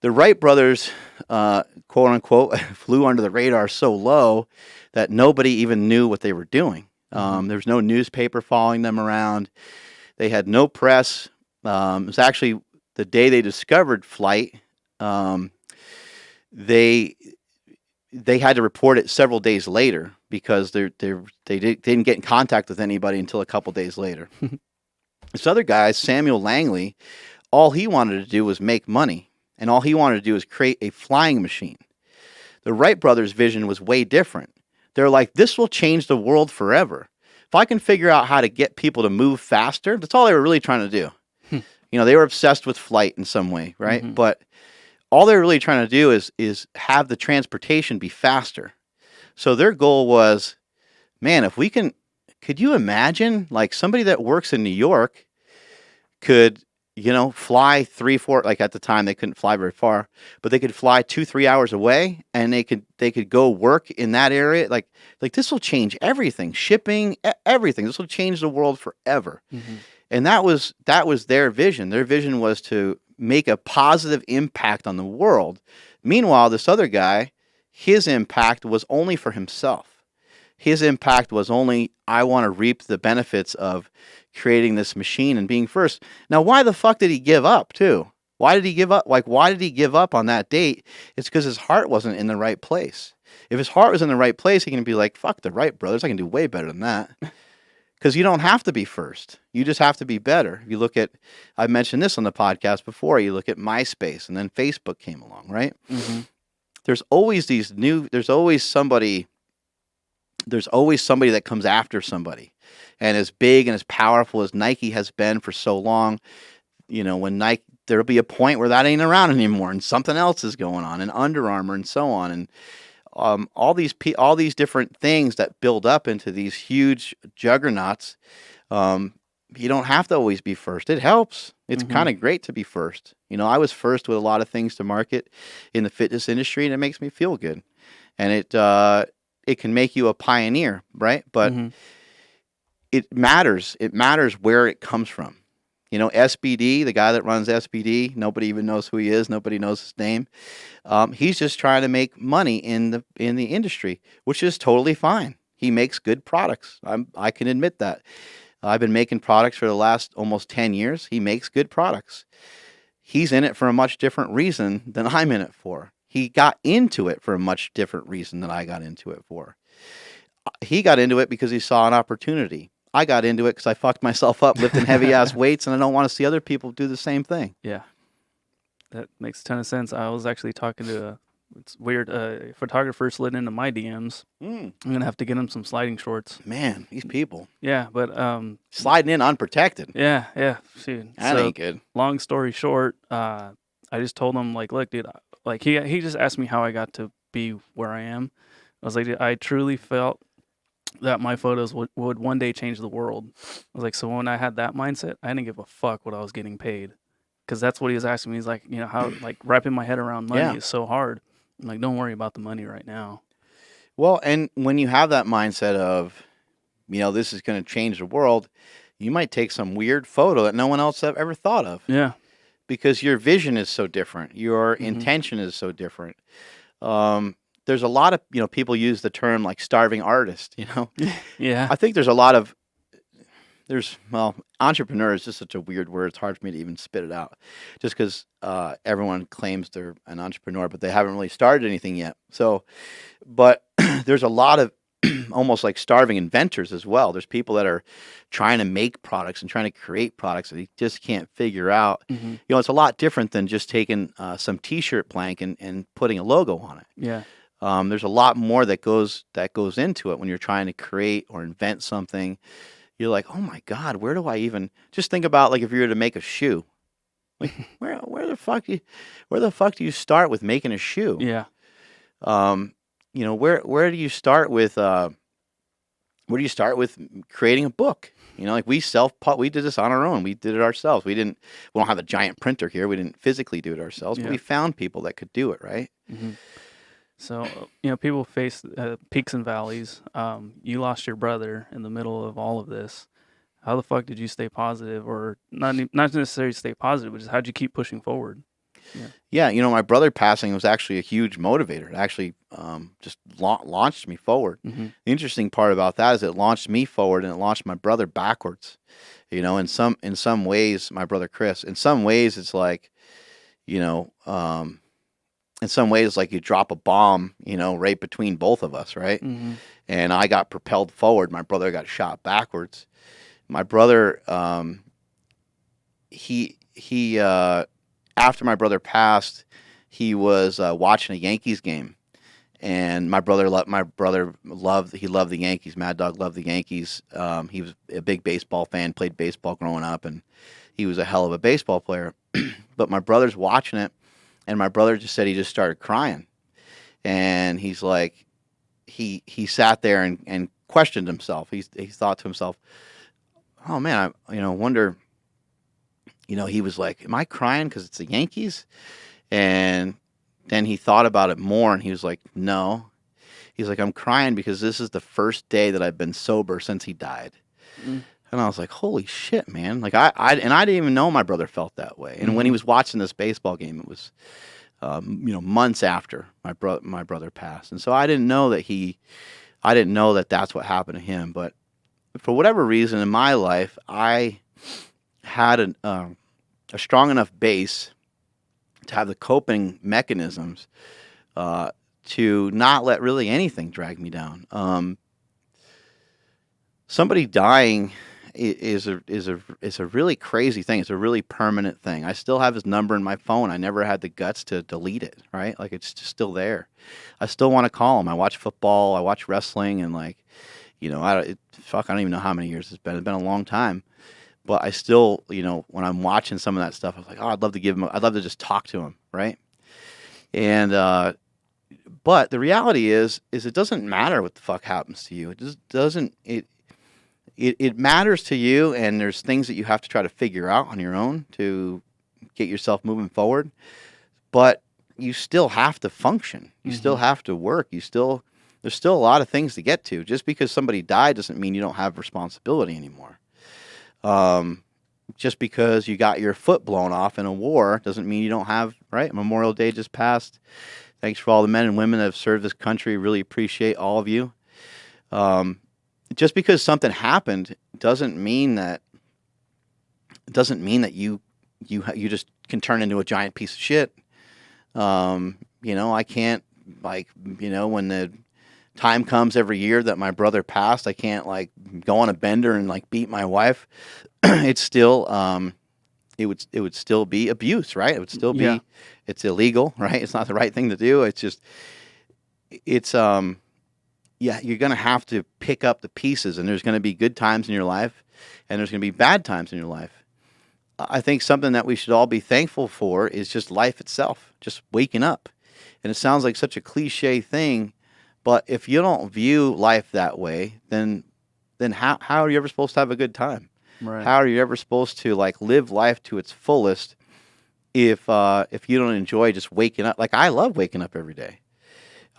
The Wright brothers, quote unquote, flew under the radar so low that nobody even knew what they were doing. There was no newspaper following them around. They had no press. It was actually the day they discovered flight. They had to report it several days later because they didn't get in contact with anybody until a couple days later. This other guy, Samuel Langley, all he wanted to do was make money, and all he wanted to do was create a flying machine. The Wright brothers' vision was way different. They're like, this will change the world forever. If I can figure out how to get people to move faster, that's all they were really trying to do. They were obsessed with flight in some way, right? Mm-hmm. But all they're really trying to do is have the transportation be faster. So their goal was, man, if we could you imagine like somebody that works in New York could, fly 3, 4, like at the time they couldn't fly very far, but they could fly 2, 3 hours away and they could go work in that area. Like this will change everything, shipping, everything. This will change the world forever. Mhm. And that was their vision. Their vision was to make a positive impact on the world. Meanwhile, this other guy, his impact was only for himself. His impact was only, I want to reap the benefits of creating this machine and being first. Now, why the fuck did he give up, too? Why did he give up? Like, why did he give up on that date? It's because his heart wasn't in the right place. If his heart was in the right place, he can be like, fuck the Wright brothers. I can do way better than that. Because you don't have to be first. You just have to be better. You look at, I mentioned this on the podcast before, you look at MySpace and then Facebook came along, right? Mm-hmm. There's always somebody that comes after somebody. And as big and as powerful as Nike has been for so long, when Nike, there'll be a point where that ain't around anymore and something else is going on, and Under Armour and so on. And all these different things that build up into these huge juggernauts. You don't have to always be first. It helps. It's kind of great to be first. I was first with a lot of things to market in the fitness industry, and it makes me feel good. And it can make you a pioneer, right? But it matters. It matters where it comes from. SBD, the guy that runs SBD, nobody even knows who he is. Nobody knows his name. He's just trying to make money in the industry, which is totally fine. He makes good products. I can admit that. I've been making products for the last almost 10 years. He makes good products. He's in it for a much different reason than I'm in it for. He got into it for a much different reason than I got into it for. He got into it because he saw an opportunity. I got into it because I fucked myself up lifting heavy-ass weights, and I don't want to see other people do the same thing. Yeah. That makes a ton of sense. I was actually talking to it's weird, a photographer slid into my DMs. I'm going to have to get him some sliding shorts. Man, these people. Yeah, but... sliding in unprotected. Yeah. Shoot. That ain't good. Long story short, I just told him, like, look, dude, like, he just asked me how I got to be where I am. I was like, dude, I truly felt that my photos would one day change the world. I was like, so when I had that mindset, I didn't give a fuck what I was getting paid. Because that's what he was asking me. He's like, how, like, wrapping my head around money is so hard. I'm like, don't worry about the money right now. Well, and when you have that mindset of, this is going to change the world, you might take some weird photo that no one else have ever thought of. Yeah. Because your vision is so different. Your intention is so different. There's a lot of, people use the term like starving artist, Yeah. I think there's a lot of, entrepreneur is just such a weird word. It's hard for me to even spit it out just because everyone claims they're an entrepreneur, but they haven't really started anything yet. So, but there's a lot of almost like starving inventors as well. There's people that are trying to make products and trying to create products that they just can't figure out. It's a lot different than just taking some t-shirt blank and putting a logo on it. Yeah. There's a lot more that goes into it when you're trying to create or invent something. You're like, oh my God, where do I even just think about like if you were to make a shoe, like where the fuck do you start with making a shoe? Yeah. Where do you start with creating a book? Like we did this on our own. We did it ourselves. We don't have a giant printer here. We didn't physically do it ourselves, but we found people that could do it, right? So, people face peaks and valleys. You lost your brother in the middle of all of this. How the fuck did you stay positive, or not necessarily stay positive, but just how'd you keep pushing forward? Yeah, my brother passing was actually a huge motivator. It actually just launched me forward. The interesting part about that is it launched me forward and it launched my brother backwards. In some ways, my brother Chris, in some ways it's like, in some ways, like you drop a bomb, right between both of us, right? And I got propelled forward. My brother got shot backwards. My brother, he after my brother passed, he was watching a Yankees game, and my brother loved the Yankees. Mad Dog loved the Yankees. He was a big baseball fan, played baseball growing up, and he was a hell of a baseball player. But my brother's watching it. And my brother just said he just started crying, and he's like, he sat there and questioned himself. He thought to himself, "Oh man, wonder." He was like, "Am I crying because it's the Yankees?" And then he thought about it more, and he was like, "No." He's like, "I'm crying because this is the first day that I've been sober since he died." Mm. And I was like, "Holy shit, man!" Like I didn't even know my brother felt that way. And when he Mhm. was watching this baseball game, it was months after my brother passed, and so I didn't know that that's what happened to him. But for whatever reason in my life, I had a strong enough base to have the coping mechanisms to not let really anything drag me down. Somebody dying is a really crazy thing. It's a really permanent thing. I still have his number in my phone. I never had the guts to delete it. Right, like it's just still there. I still want to call him. I watch football. I watch wrestling, and like, I don't even know how many years it's been. It's been a long time. But I still, when I'm watching some of that stuff, I was like, oh, I'd love to just talk to him, right? And but the reality is it doesn't matter what the fuck happens to you. It just doesn't. It matters to you, and there's things that you have to try to figure out on your own to get yourself moving forward. But you still have to function. You still Mhm. have to work. There's still a lot of things to get to. Just because somebody died doesn't mean you don't have responsibility anymore. Just because you got your foot blown off in a war doesn't mean you don't have, right? Memorial Day just passed. Thanks for all the men and women that have served this country. Really appreciate all of you. Um, just because something happened doesn't mean that you just can turn into a giant piece of shit. I can't, like, when the time comes every year that my brother passed, I can't like go on a bender and like beat my wife. It's still it would still be abuse, right? It would still Yeah. be, it's illegal, right? It's not the right thing to do. It's yeah, you're going to have to pick up the pieces, and there's going to be good times in your life, and there's going to be bad times in your life. I think something that we should all be thankful for is just life itself, just waking up. And it sounds like such a cliche thing, but if you don't view life that way, then how are you ever supposed to have a good time? Right. How are you ever supposed to like live life to its fullest if you don't enjoy just waking up? Like I love waking up every day.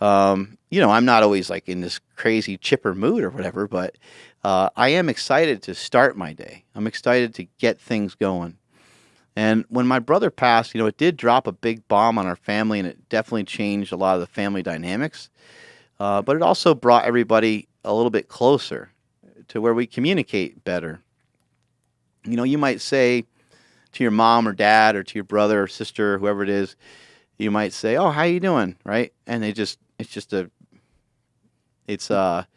I'm not always like in this crazy chipper mood or whatever, but I am excited to start my day. I'm excited to get things going. And when my brother passed, it did drop a big bomb on our family, and it definitely changed a lot of the family dynamics. But it also brought everybody a little bit closer to where we communicate better. You might say to your mom or dad or to your brother or sister, or whoever it is, you might say, "Oh, how you doing?" Right? And it's just it's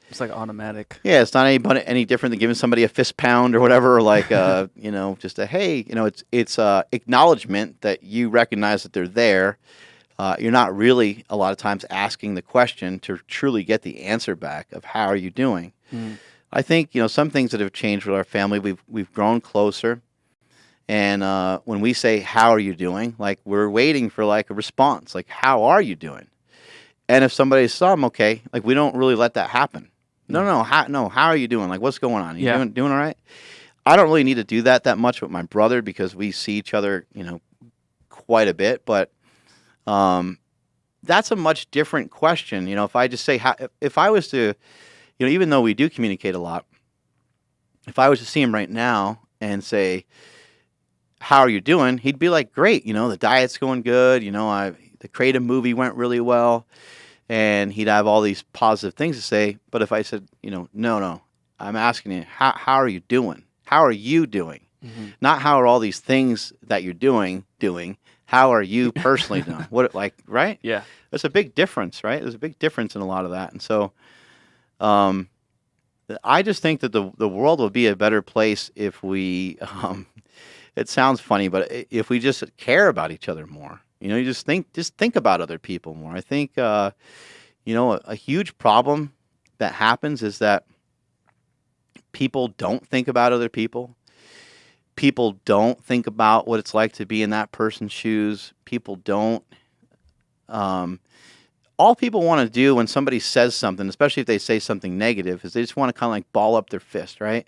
It's like automatic. yeah, it's not any different than giving somebody a fist pound or whatever, or like just a hey, it's acknowledgement that you recognize that they're there. You're not really a lot of times asking the question to truly get the answer back of how are you doing. Mm. I think some things that have changed with our family. We've grown closer, and when we say how are you doing, like we're waiting for like a response, like how are you doing? And if somebody says, I'm okay, like we don't really let that happen. No, Mm. no, how are you doing? Like what's going on? Are you Yeah. doing all right? I don't really need to do that much with my brother because we see each other, quite a bit. But that's a much different question. If I just say how, if I was to, even though we do communicate a lot, if I was to see him right now and say, how are you doing? He'd be like, great. The diet's going good. The creative movie went really well. And he'd have all these positive things to say. But if I said, no, I'm asking you, how are you doing? How are you doing? Mhm. Not how are all these things that you're doing. How are you personally doing? What, like, right? Yeah. There's a big difference, right? There's a big difference in a lot of that. And so, um, I just think that the world would be a better place if we. It sounds funny, but if we just care about each other more, you just think about other people more. I think a huge problem that happens is that people don't think about other people. People don't think about what it's like to be in that person's shoes. People don't. All people want to do when somebody says something, especially if they say something negative, is they just want to kind of like ball up their fist, right?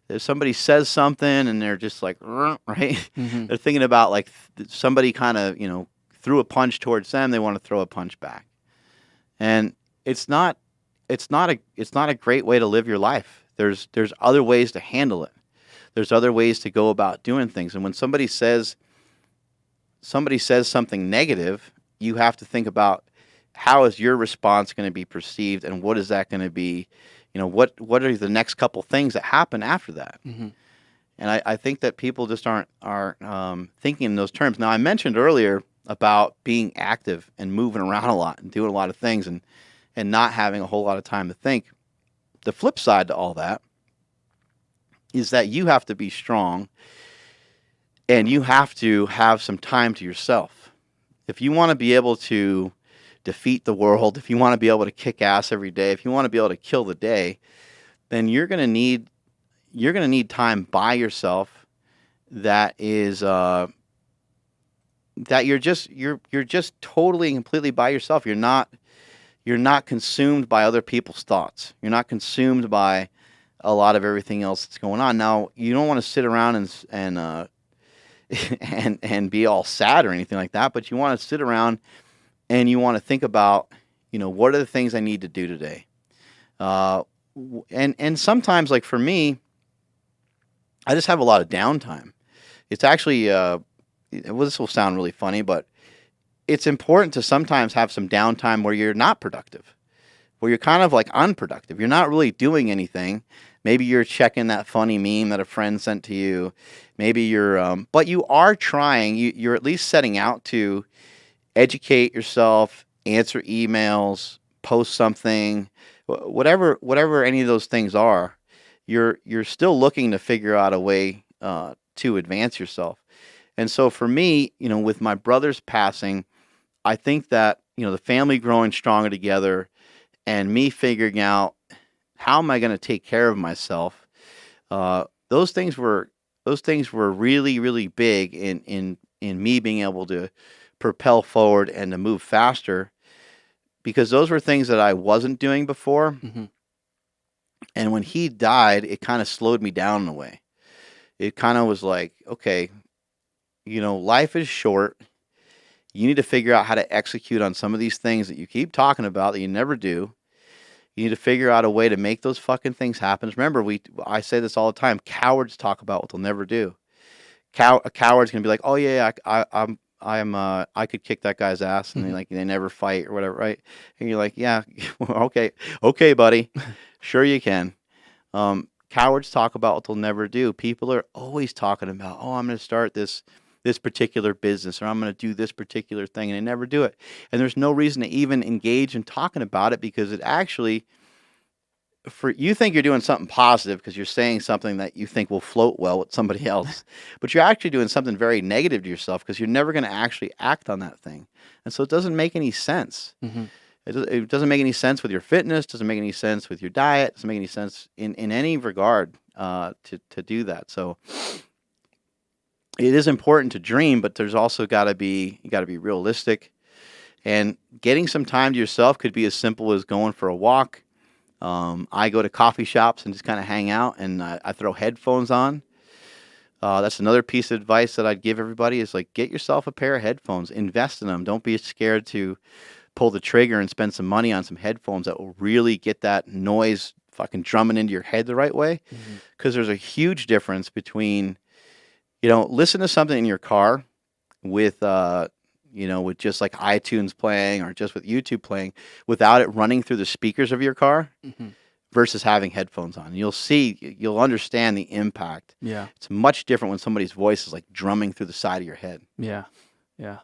If somebody says something and they're just like, right? Mm-hmm. They're thinking about like somebody kind of, threw a punch towards them, they want to throw a punch back. And it's not it's not a great way to live your life. There's other ways to handle it. There's other ways to go about doing things. And when somebody says something negative, you have to think about how is your response going to be perceived and what is that going to be, what are the next couple things that happen after that. Mm-hmm. And I think that people just aren't thinking in those terms. Now, I mentioned earlier about being active and moving around a lot and doing a lot of things and not having a whole lot of time to think. The flip side to all that is that you have to be strong and you have to have some time to yourself. If you want to be able to defeat the world, if you want to be able to kick ass every day, if you want to be able to kill the day, then you're going to need time by yourself that is that you're just totally and completely by yourself. You're not consumed by other people's thoughts. You're not consumed by a lot of everything else that's going on. Now, you don't want to sit around and and be all sad or anything like that, but you want to sit around and you want to think about, what are the things I need to do today? And sometimes, like for me, I just have a lot of downtime. It's actually, this will sound really funny, but it's important to sometimes have some downtime where you're not productive, where you're kind of like unproductive. You're not really doing anything. Maybe you're checking that funny meme that a friend sent to you. Maybe but you are trying. You're at least setting out to educate yourself, answer emails, post something, whatever any of those things are. You're still looking to figure out a way to advance yourself. And so for me, with my brother's passing, I think that the family growing stronger together, and me figuring out how am I going to take care of myself. Those things were really really big in me being able to propel forward and to move faster, because those were things that I wasn't doing before. Mm-hmm. And when he died, it kind of slowed me down in a way. It kind of was like, okay, life is short. You need to figure out how to execute on some of these things that you keep talking about that you never do. You need to figure out a way to make those fucking things happen. Remember, I say this all the time. Cowards talk about what they'll never do. A coward's gonna be like, oh yeah, I could kick that guy's ass, and they never fight or whatever, right? And you're like, yeah, okay, buddy, sure you can. Cowards talk about what they'll never do. People are always talking about, oh, I'm gonna start this particular business, or I'm going to do this particular thing, and they never do it. And there's no reason to even engage in talking about it, because it actually, you think you're doing something positive because you're saying something that you think will float well with somebody else, but you're actually doing something very negative to yourself, because you're never going to actually act on that thing. And so it doesn't make any sense. Mm-hmm. It doesn't make any sense with your fitness, doesn't make any sense with your diet, doesn't make any sense in any regard to do that. So it is important to dream, but there's also you got to be realistic. And getting some time to yourself could be as simple as going for a walk. I go to coffee shops and just kind of hang out, and I throw headphones on. That's another piece of advice that I'd give everybody, is like, get yourself a pair of headphones, invest in them. Don't be scared to pull the trigger and spend some money on some headphones that will really get that noise fucking drumming into your head the right way. Because there's a huge difference between, listen to something in your car with, with just like iTunes playing or just with YouTube playing without it running through the speakers of your car, versus having headphones on. You'll understand the impact. Yeah. It's much different when somebody's voice is like drumming through the side of your head. Yeah. Yeah.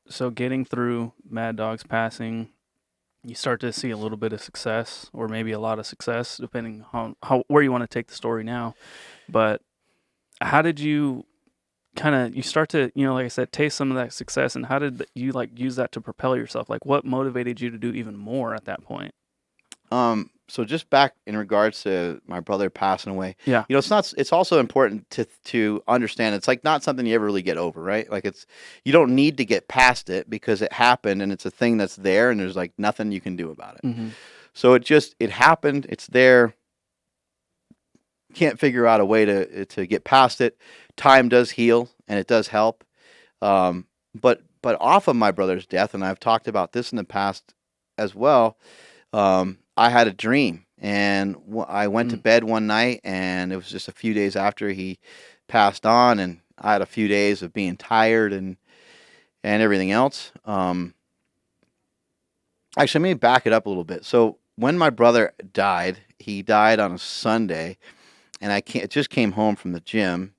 So getting through Mad Dog's passing, you start to see a little bit of success, or maybe a lot of success, depending on where you want to take the story now. But how did you you start to, like I said, taste some of that success, and how did you use that to propel yourself? Like, what motivated you to do even more at that point? So just back in regards to my brother passing away, Yeah. it's not. It's also important to understand. It's like not something you ever really get over, right? Like you don't need to get past it because it happened and it's a thing that's there and there's like nothing you can do about it. Mm-hmm. So it happened. It's there. Can't figure out a way to get past it. Time does heal and it does help. But off of my brother's death, and I've talked about this in the past as well. I had a dream, and I went to Mm. bed one night, and it was just a few days after he passed on, and I had a few days of being tired and everything else. Actually, let me back it up a little bit. So when my brother died, he died on a Sunday, and just came home from the gym,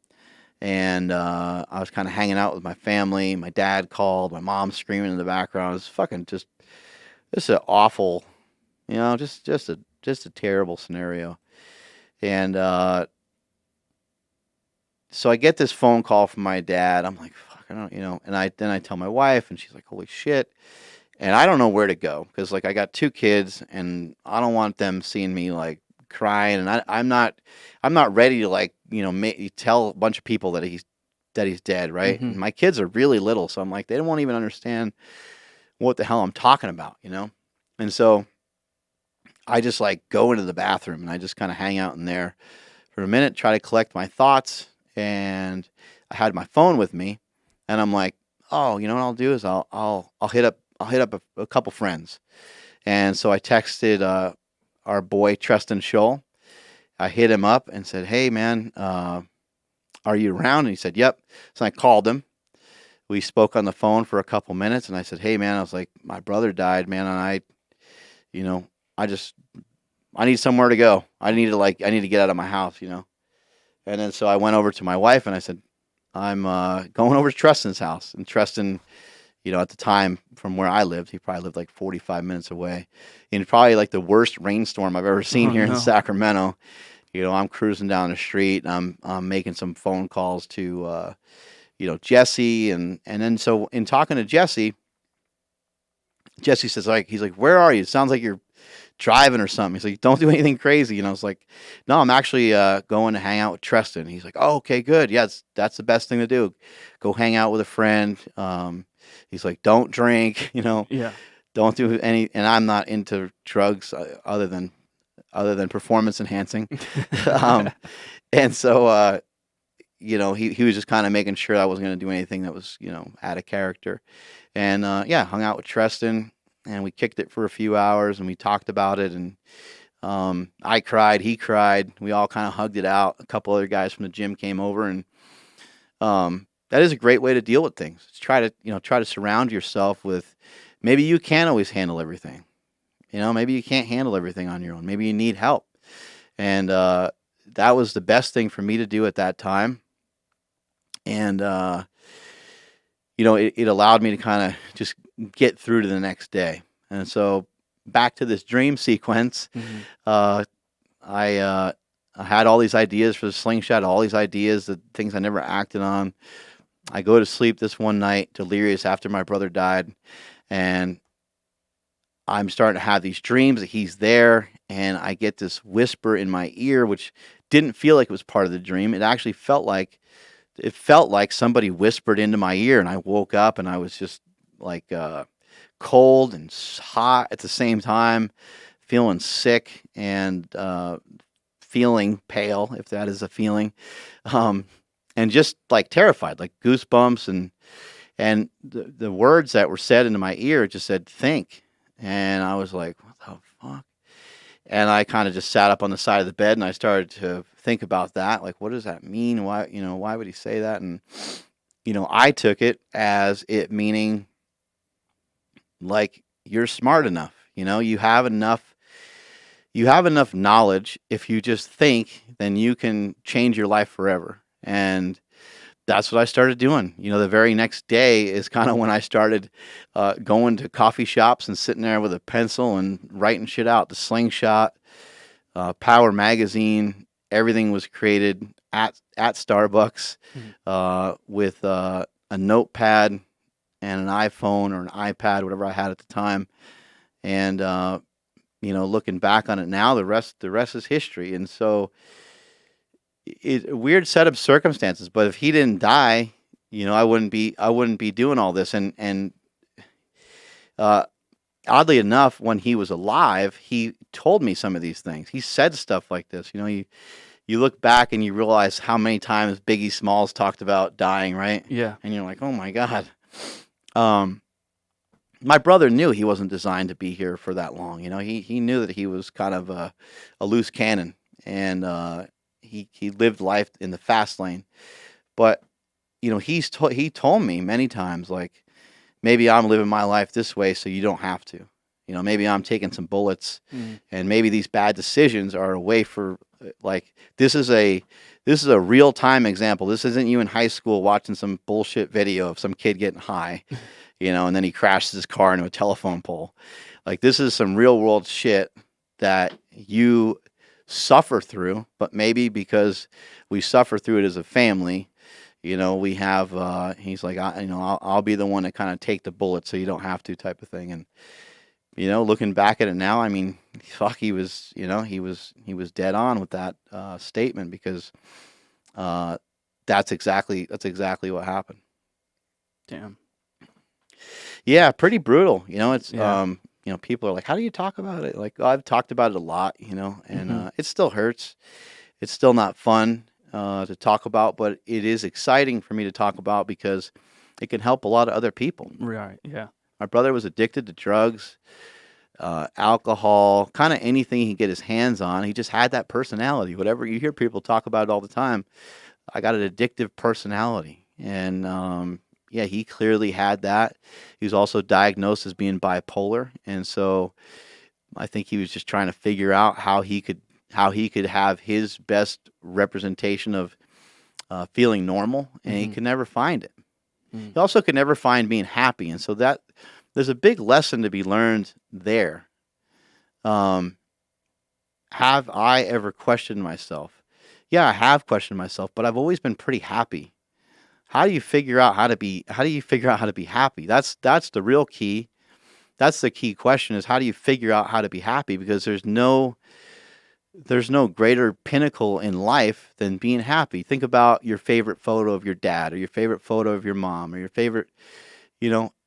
and I was kind of hanging out with my family. My dad called, my mom screaming in the background. It was fucking just an awful, just a terrible scenario. And so I get this phone call from my dad. I'm like, fuck, I don't, and then I tell my wife, and she's like, holy shit. And I don't know where to go because like I got two kids, and I don't want them seeing me like crying, and I'm not ready to like tell a bunch of people that he's dead, right? Mm-hmm. And my kids are really little, so I'm like, they won't even understand what the hell I'm talking about. And so I just like go into the bathroom and I just kind of hang out in there for a minute, try to collect my thoughts. And I had my phone with me, and I'm like, oh, you know what I'll do is I'll hit up a couple friends. And so I texted our boy Tristan Scholl. I hit him up and said, hey man, are you around? And he said, yep. So I called him. We spoke on the phone for a couple minutes, and I said, hey man, I was like, my brother died, man, and you know, I just I need somewhere to go. I need to get out of my house. And then so I went over to my wife and I said, I'm going over to Tristan's house. And Tristan, at the time from where I lived, he probably lived like 45 minutes away. And probably like the worst rainstorm I've ever seen Oh here in no. Sacramento. I'm cruising down the street and I'm making some phone calls to Jesse, and then so in talking to Jesse says he's like, where are you? It sounds like you're driving or something. He's like, don't do anything crazy. I was like, no, I'm actually going to hang out with Tristan. He's like, oh, okay, good. Yeah, that's the best thing to do. Go hang out with a friend. He's like, don't drink, Yeah. don't do any. And I'm not into drugs other than performance enhancing. um, and so, he was just kind of making sure I wasn't going to do anything that was, out of character. And yeah, hung out with Tristan, and we kicked it for a few hours, and we talked about it, and I cried, he cried, we all kind of hugged it out. A couple other guys from the gym came over, and that is a great way to deal with things. Try to surround yourself with. Maybe you can't always handle everything. Maybe you can't handle everything on your own. Maybe you need help, and that was the best thing for me to do at that time. And it allowed me to kind of just get through to the next day. And so back to this dream sequence, Mm-hmm. I had all these ideas for the slingshot, all these ideas, the things I never acted on. I go to sleep this one night, delirious after my brother died, and I'm starting to have these dreams that he's there, and I get this whisper in my ear, which didn't feel like it was part of the dream. It actually felt like somebody whispered into my ear, and I woke up and I was just like cold and hot at the same time, feeling sick and feeling pale, if that is a feeling, um, and just like terrified, like goosebumps, and the words that were said into my ear just said think, and I was like, what the fuck? And I kind of just sat up on the side of the bed and I started to think about that. Like, what does that mean? Why would he say that? And, I took it as it meaning like you're smart enough, you have enough knowledge. If you just think, then you can change your life forever. And that's what I started doing. The very next day is kind of when I started going to coffee shops and sitting there with a pencil and writing shit out. The Slingshot, Power Magazine, everything was created at Starbucks with a notepad and an iPhone or an iPad, whatever I had at the time. And looking back on it now, the rest is history. And so it's a weird set of circumstances. But if he didn't die, I wouldn't be doing all this. And uh, oddly enough, when he was alive, he told me some of these things. He said stuff like this. You look back and you realize how many times Biggie Smalls talked about dying, right? Yeah. And you're like, oh my God. My brother knew he wasn't designed to be here for that long. He knew that he was kind of a loose cannon, and he lived life in the fast lane. But he told me many times, like, maybe I'm living my life this way so you don't have to. Maybe I'm taking some bullets, and maybe these bad decisions are a way for, like, this is a real time example. This isn't you in high school watching some bullshit video of some kid getting high, and then he crashes his car into a telephone pole. Like, this is some real world shit that you suffer through, but maybe because we suffer through it as a family, we have, he's like, I'll be the one to kind of take the bullet so you don't have to, type of thing. And, looking back at it now, I mean, fuck, he was dead on with that statement, because that's exactly what happened. Damn. Yeah, pretty brutal. It's Yeah. People are like, how do you talk about it? Like, I've talked about it a lot, and it still hurts. It's still not fun to talk about, but it is exciting for me to talk about because it can help a lot of other people. Right. Yeah. My brother was addicted to drugs, alcohol, kind of anything he could get his hands on. He just had that personality. Whatever, you hear people talk about it all the time. I got an addictive personality. And yeah, he clearly had that. He was also diagnosed as being bipolar. And so I think he was just trying to figure out how he could have his best representation of feeling normal. And he could never find it. He also could never find being happy. And so that there's a big lesson to be learned there. Have I ever questioned myself? Yeah, I have questioned myself, but I've always been pretty happy. How do you figure out how to be happy? That's the real key. That's the key question, is how do you figure out how to be happy? Because there's no greater pinnacle in life than being happy. Think about your favorite photo of your dad, or your favorite photo of your mom, or your favorite,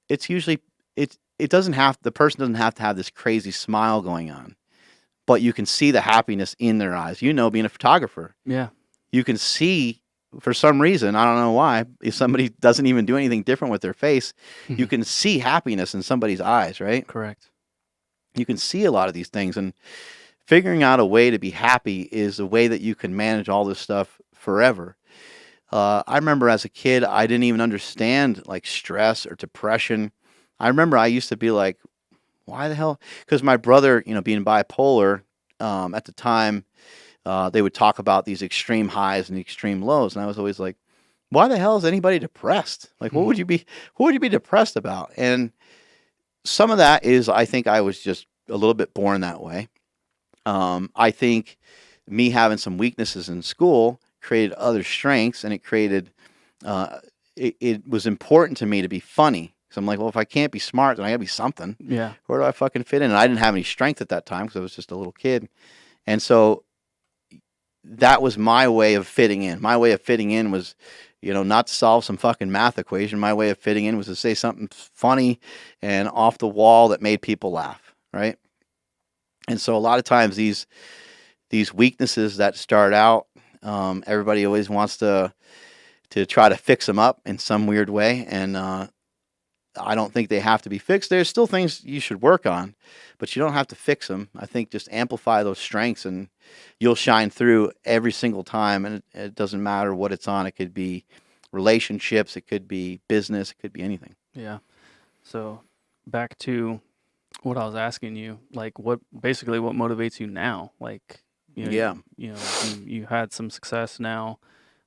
it's usually, the person doesn't have to have this crazy smile going on, but you can see the happiness in their eyes. Being a photographer, Yeah. you can see, for some reason, I don't know why, if somebody doesn't even do anything different with their face, you can see happiness in somebody's eyes, right? Correct. You can see a lot of these things, and figuring out a way to be happy is a way that you can manage all this stuff forever. I remember as a kid, I didn't even understand like stress or depression. I remember I used to be like, why the hell? Because my brother, being bipolar, at the time, they would talk about these extreme highs and extreme lows. And I was always like, why the hell is anybody depressed? Like, what would you be depressed about? And some of that is, I think I was just a little bit born that way. I think me having some weaknesses in school created other strengths, and it created, it was important to me to be funny. So I'm like, well, if I can't be smart, then I gotta be something. Yeah. Where do I fucking fit in? And I didn't have any strength at that time because I was just a little kid. And so that was my way of fitting in. My way of fitting in was, not to solve some fucking math equation. My way of fitting in was to say something funny and off the wall that made people laugh, right? And so a lot of times these weaknesses that start out, everybody always wants to try to fix them up in some weird way. And I don't think they have to be fixed. There's still things you should work on, but you don't have to fix them. I think just amplify those strengths, and you'll shine through every single time. And it doesn't matter what it's on. It could be relationships, it could be business, it could be anything. Yeah. So back to what I was asking you, like what motivates you now? Like, Yeah. you had some success now.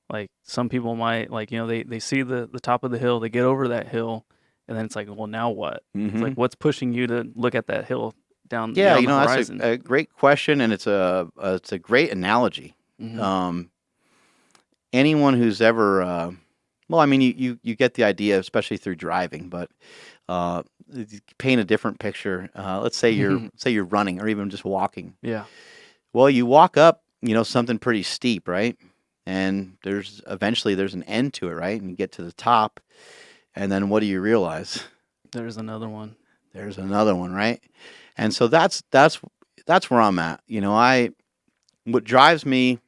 Like some people might, like, they see the top of the hill, they get over that hill, and then it's like, well, now what? It's like, what's pushing you to look at that hill down, Yeah, down the horizon? that's a great question, and it's a great analogy. Anyone who's ever, well, I mean, you get the idea, especially through driving, but paint a different picture. Let's say you're running or even just walking. Yeah. Well, you walk up, something pretty steep, right? And eventually there's an end to it, right? And you get to the top, and then what do you realize? There's another one. There's another one, right? And so that's where I'm at. What drives me,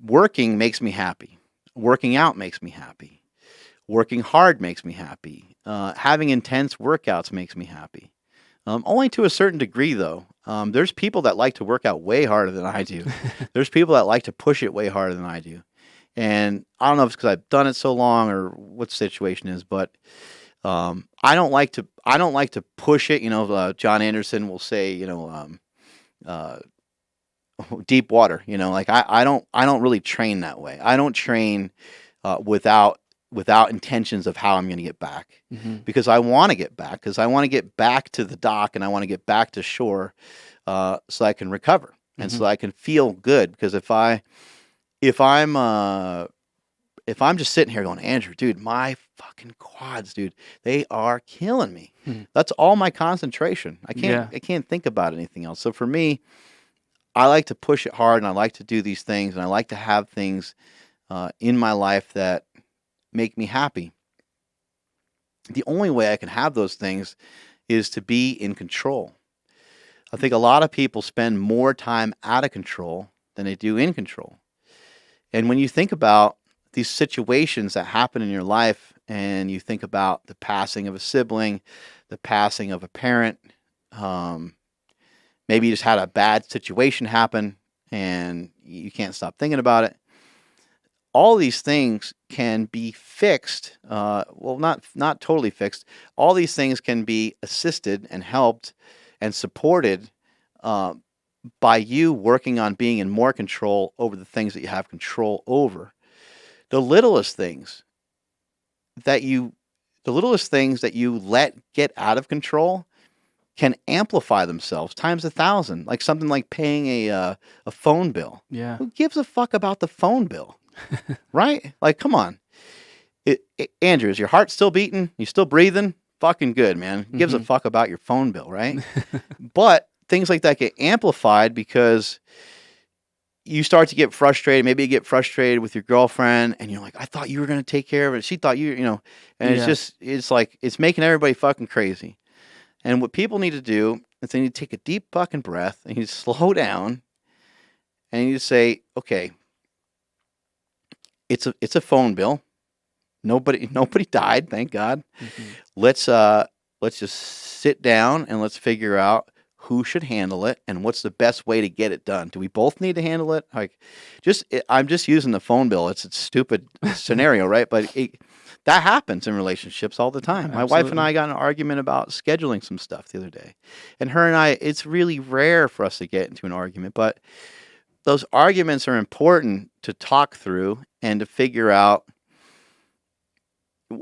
working makes me happy. Working out makes me happy. Working hard makes me happy. Having intense workouts makes me happy. Only to a certain degree, though. There's people that like to work out way harder than I do. There's people that like to push it way harder than I do. And I don't know if it's because I've done it so long or what the situation is, but I don't like to push it. John Anderson will say, deep water. Like I don't really train that way. I don't train without intentions of how I'm going to get back, because I want to get back, because I want to get back to the dock and I want to get back to shore, so I can recover and so I can feel good. Because if I'm just sitting here going, Andrew, dude, my fucking quads, dude, they are killing me. That's all my concentration. I can't think about anything else. So for me, I like to push it hard, and I like to do these things, and I like to have things in my life that make me happy. The only way I can have those things is to be in control. I think a lot of people spend more time out of control than they do in control. And when you think about these situations that happen in your life, and you think about the passing of a sibling, the passing of a parent, maybe you just had a bad situation happen and you can't stop thinking about it. All these things can be fixed. Not totally fixed. All these things can be assisted and helped and supported by you working on being in more control over the things that you have control over. The littlest things that you let get out of control can amplify themselves times 1,000. Like something like paying a phone bill. Yeah. Who gives a fuck about the phone bill? Right? Like, come on. Andrew, is your heart still beating? You still breathing? Fucking good, man. Who gives a fuck about your phone bill, right? But things like that get amplified because you start to get frustrated. Maybe you get frustrated with your girlfriend, and you're like, I thought you were going to take care of it. She thought and it's making everybody fucking crazy. And what people need to do is they need to take a deep fucking breath, and you slow down, and you say, okay, it's a phone bill. Nobody died, thank God. Let's just sit down and let's figure out who should handle it and what's the best way to get it done. Do we both need to handle it? I'm just using the phone bill. It's a stupid scenario, right? But that happens in relationships all the time. My wife and I got in an argument about scheduling some stuff the other day. And her and I, it's really rare for us to get into an argument, but those arguments are important to talk through and to figure out.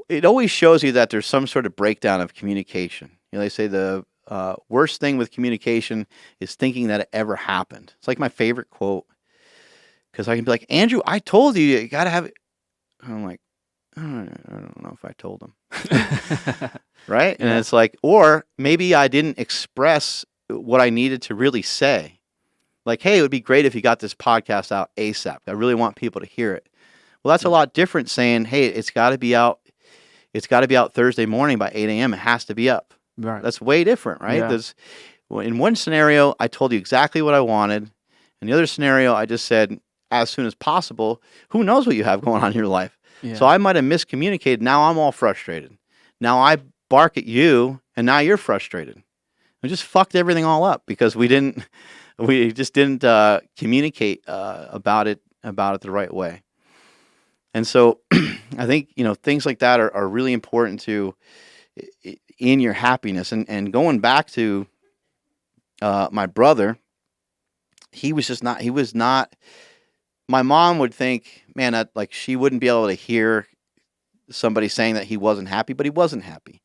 It always shows you that there's some sort of breakdown of communication. They say the worst thing with communication is thinking that it ever happened. It's like my favorite quote, because I can be like, Andrew, I told you got to have it. And I'm like, I don't know if I told him. Right? And it's like, or maybe I didn't express what I needed to really say. Like, hey, it would be great if you got this podcast out ASAP. I really want people to hear it. Well, that's a lot different saying, hey, it's got to be out. It's got to be out Thursday morning by 8 a.m. It has to be up. Right. That's way different, right? In one scenario, I told you exactly what I wanted. In the other scenario, I just said, as soon as possible. Who knows what you have going on in your life? Yeah. So I might have miscommunicated. Now I'm all frustrated. Now I bark at you, and now you're frustrated. We just fucked everything all up because we just didn't communicate about it the right way. And so I think, things like that are really important in your happiness. And going back to my brother, he was not, my mom would think, man, that like she wouldn't be able to hear somebody saying that he wasn't happy, but he wasn't happy.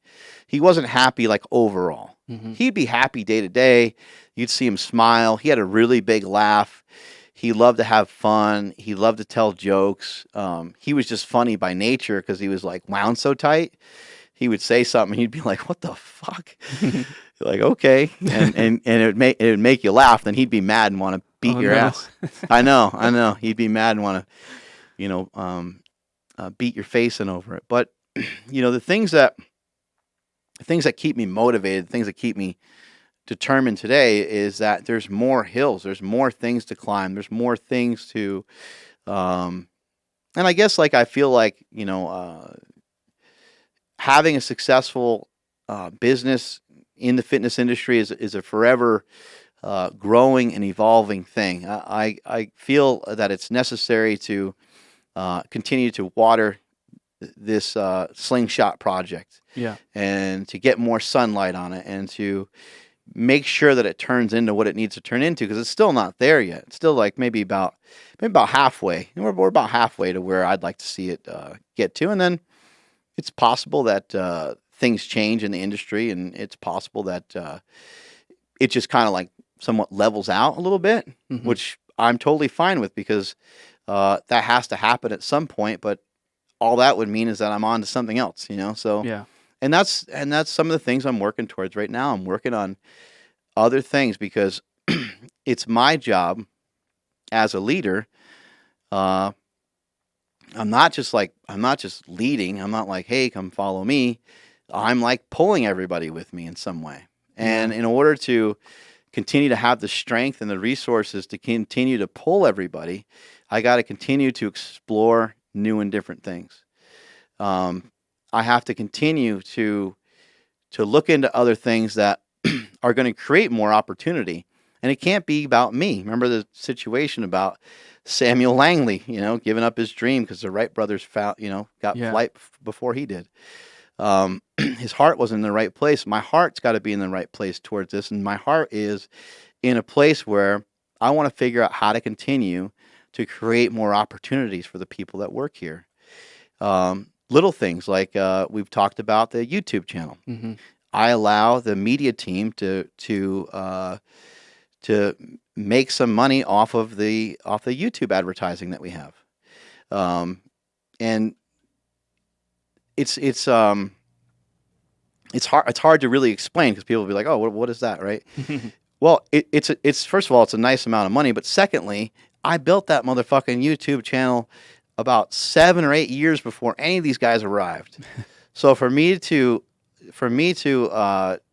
He wasn't happy like overall. He'd be happy day to day. You'd see him smile. He had a really big laugh. He loved to have fun. He loved to tell jokes. He was just funny by nature because he was like wound so tight. He would say something and you'd be like, "What the fuck?" You're like, "Okay," and it would make you laugh. Then he'd be mad and want to beat Oh, your no. ass. I know. He'd be mad and want to, you know, beat your face in over it. But the things that keep me motivated, the things that keep me determined today is that there's more hills, there's more things to climb, there's more things to, and I guess like I feel like having a successful business in the fitness industry is a forever growing and evolving thing. I feel that it's necessary to continue to water this slingshot project. Yeah. And to get more sunlight on it and to make sure that it turns into what it needs to turn into, because it's still not there yet. It's still like maybe about halfway. We're about halfway to where I'd like to see it get to, and then it's possible that things change in the industry, and it's possible that it just kind of like somewhat levels out a little bit, Mhm. which I'm totally fine with because that has to happen at some point. But all that would mean is that I'm on to something else, So Yeah. and that's some of the things I'm working towards right now. I'm working on other things because it's my job as a leader. I'm not just leading. I'm not like, hey, come follow me. I'm like pulling everybody with me in some way. And in order to continue to have the strength and the resources to continue to pull everybody, I got to continue to explore new and different things. I have to continue to look into other things that are going to create more opportunity. And it can't be about me. Remember the situation about Samuel Langley, giving up his dream because the Wright brothers got flight before he did. His heart wasn't in the right place. My heart's got to be in the right place towards this. And my heart is in a place where I want to figure out how to continue to create more opportunities for the people that work here. Little things like we've talked about the YouTube channel. Mm-hmm. I allow the media team to make some money off of the YouTube advertising that we have, and it's hard to really explain because people will be like, oh, what is that, right? Well, it's first of all, it's a nice amount of money, but secondly, I built that motherfucking YouTube channel about 7 or 8 years before any of these guys arrived. So for me to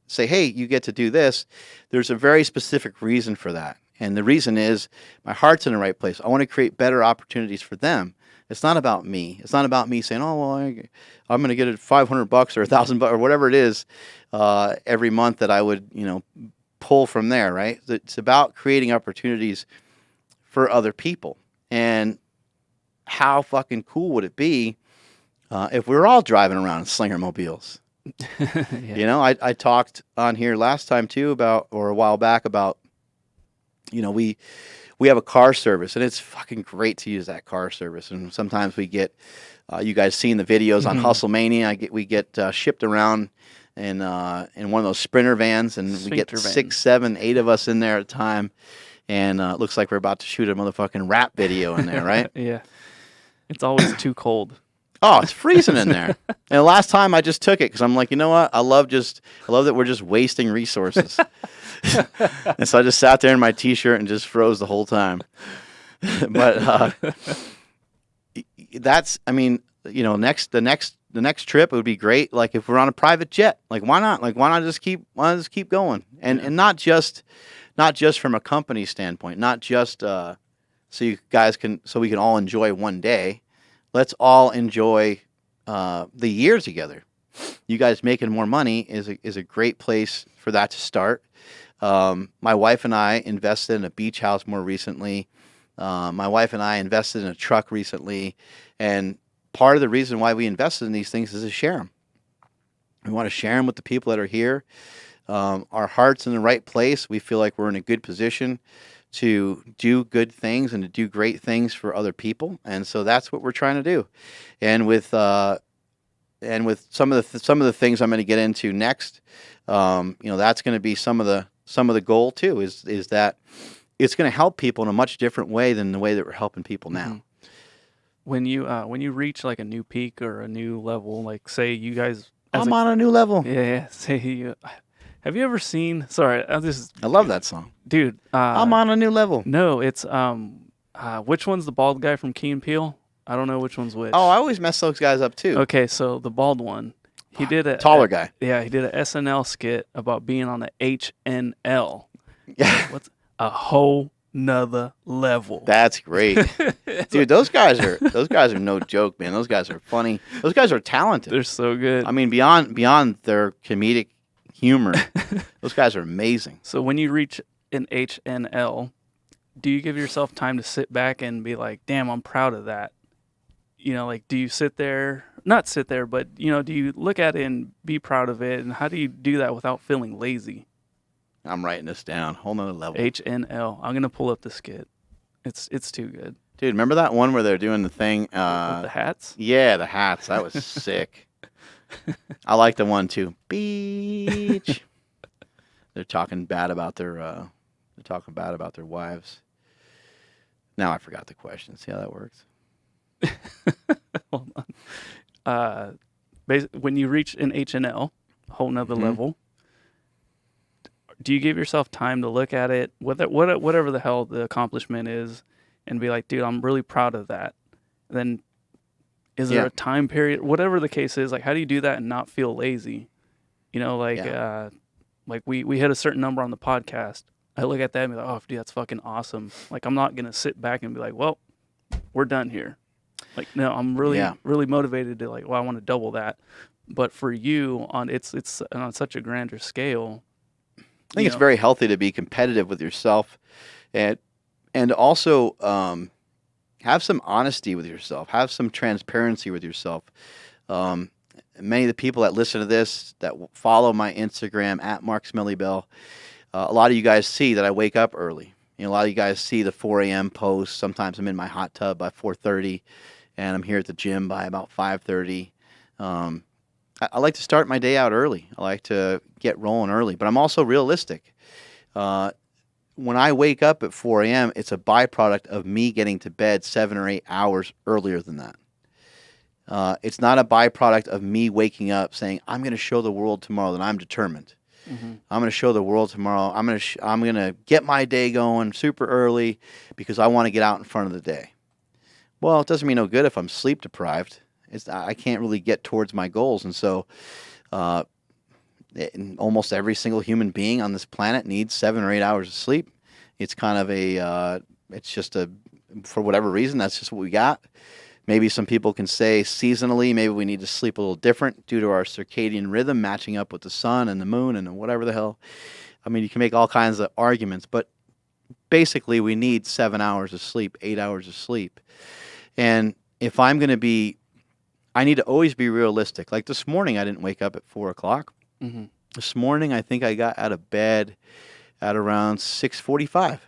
say, hey, you get to do this, there's a very specific reason for that. And the reason is my heart's in the right place. I want to create better opportunities for them. It's not about me. It's not about me saying, oh, well, I'm going to get it $500 or $1,000 or whatever it is every month that I would, pull from there, right? It's about creating opportunities for other people. And how fucking cool would it be if we were all driving around in slinger mobiles? Yeah. I talked on here last time too or a while back about, we have a car service and it's fucking great to use that car service. And sometimes we get, you guys seen the videos on Mhm. Hustlemania. We get shipped around in one of those Sprinter vans, and we get Sphincter van. 6, 7, 8 of us in there at a time. And it looks like we're about to shoot a motherfucking rap video in there, right? Yeah. It's always too cold. Oh, it's freezing in there. And the last time I just took it because I'm like, you know what? I love that we're just wasting resources. And so I just sat there in my t-shirt and just froze the whole time. But that's, I mean, the next trip it would be great. Like if we're on a private jet, like why not? Like why not just keep going? And not just from a company standpoint, not just so we can all enjoy one day. Let's all enjoy the year together. You guys making more money is a great place for that to start. My wife and I invested in a beach house more recently. My wife and I invested in a truck recently. And part of the reason why we invested in these things is to share them. We want to share them with the people that are here. Our heart's in the right place. We feel like we're in a good position to do good things and to do great things for other people. And so that's what we're trying to do. And with some of the things I'm going to get into next, that's going to be some of the goal too, is that it's going to help people in a much different way than the way that we're helping people now. Mhm. When you reach like a new peak or a new level, like say you guys as I'm a on a new level. yeah, say you have you ever seen? Sorry, this is I love that song. dude. I'm on a new level. No, it's which one's the bald guy from Key and Peele? I don't know which one's which. Oh, I always mess those guys up too. Okay, so the bald one, he did a Taller guy. Yeah, he did a SNL skit about being on the HNL. Yeah, What's a whole nother level? that's great, dude. Those guys are no joke, man. Those guys are funny. Those guys are talented. They're so good. I mean, beyond their comedic humor, those guys are amazing. So when you reach an HNL, do you give yourself time to sit back and be like, "Damn, I'm proud of that"? You know, like, do you not sit there, but, you know, do you look at it and be proud of it? And how do you do that without feeling lazy? I'm writing this down. Whole nother level. HNL. I'm going to pull up the skit. It's too good. Dude, remember that one where they're doing the thing? With the hats? Yeah, the hats. That was sick. I like the one too. Beach. They're talking bad about their wives. Now I forgot the question. See how that works? Hold on. When you reach an HNL, a whole nother level, do you give yourself time to look at it, whatever the hell the accomplishment is, and be like, dude, I'm really proud of that? Then is there a time period, whatever the case is, like how do you do that and not feel lazy? You know, like like we hit a certain number on the podcast. I look at that and be like, oh, dude, that's fucking awesome. Like I'm not gonna sit back and be like, well, we're done here. Like no, I'm really motivated to like, well, I want to double that. But for you, it's on such a grander scale. I think it's very healthy to be competitive with yourself, and also have some honesty with yourself, have some transparency with yourself. Many of the people that listen to this, that follow my Instagram at Mark Smellybell, a lot of you guys see that I wake up early. You know, a lot of you guys see the 4 a.m. posts. Sometimes I'm in my hot tub by 4:30, and I'm here at the gym by about 5:30. I like to start my day out early. I like to get rolling early, but I'm also realistic. When I wake up at 4 a.m., it's a byproduct of me getting to bed 7 or 8 hours earlier than that. It's not a byproduct of me waking up saying, I'm going to show the world tomorrow that I'm determined. Mm-hmm. I'm going to show the world tomorrow. I'm going to get my day going super early because I want to get out in front of the day. Well, it doesn't mean no good if I'm sleep deprived. I can't really get towards my goals. And so almost every single human being on this planet needs 7 or 8 hours of sleep. It's kind of it's just for whatever reason, that's just what we got. Maybe some people can say seasonally, maybe we need to sleep a little different due to our circadian rhythm matching up with the sun and the moon and whatever the hell. I mean, you can make all kinds of arguments, but basically we need 7 hours of sleep, 8 hours of sleep. And if I'm going to be, I need to always be realistic. Like this morning, I didn't wake up at 4 o'clock. Mm-hmm. This morning, I think I got out of bed at around 6:45.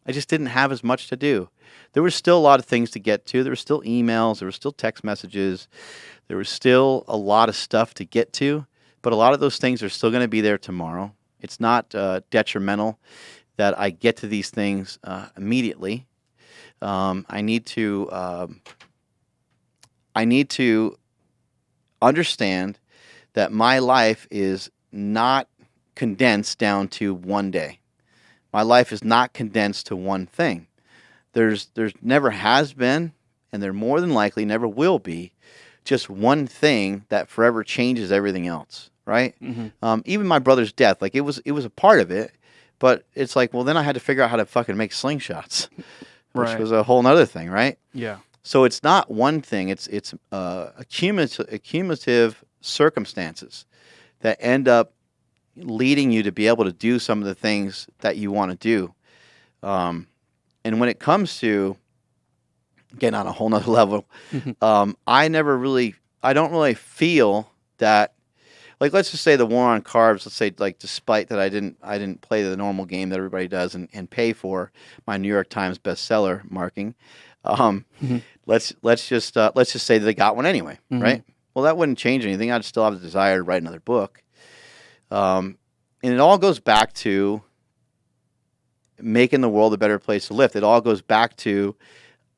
I just didn't have as much to do. There was still a lot of things to get to. There were still emails. There were still text messages. There was still a lot of stuff to get to. But a lot of those things are still going to be there tomorrow. It's not detrimental that I get to these things immediately. I need to understand that my life is not condensed down to one day. My life is not condensed to one thing. There's never has been, and there more than likely never will be, just one thing that forever changes everything else, right? Mm-hmm. Even my brother's death, like it was a part of it, but it's like, well, then I had to figure out how to fucking make slingshots, which was a whole nother thing, right? Yeah. So it's not one thing. It's cumulative circumstances that end up leading you to be able to do some of the things that you want to do. And when it comes to getting on a whole nother level, I don't really feel that, like, let's just say the war on carbs, let's say, like, despite that I didn't play the normal game that everybody does and pay for my New York Times bestseller marking. Let's just say that they got one anyway, right? Well, that wouldn't change anything. I'd still have the desire to write another book. And it all goes back to making the world a better place to live. It all goes back to,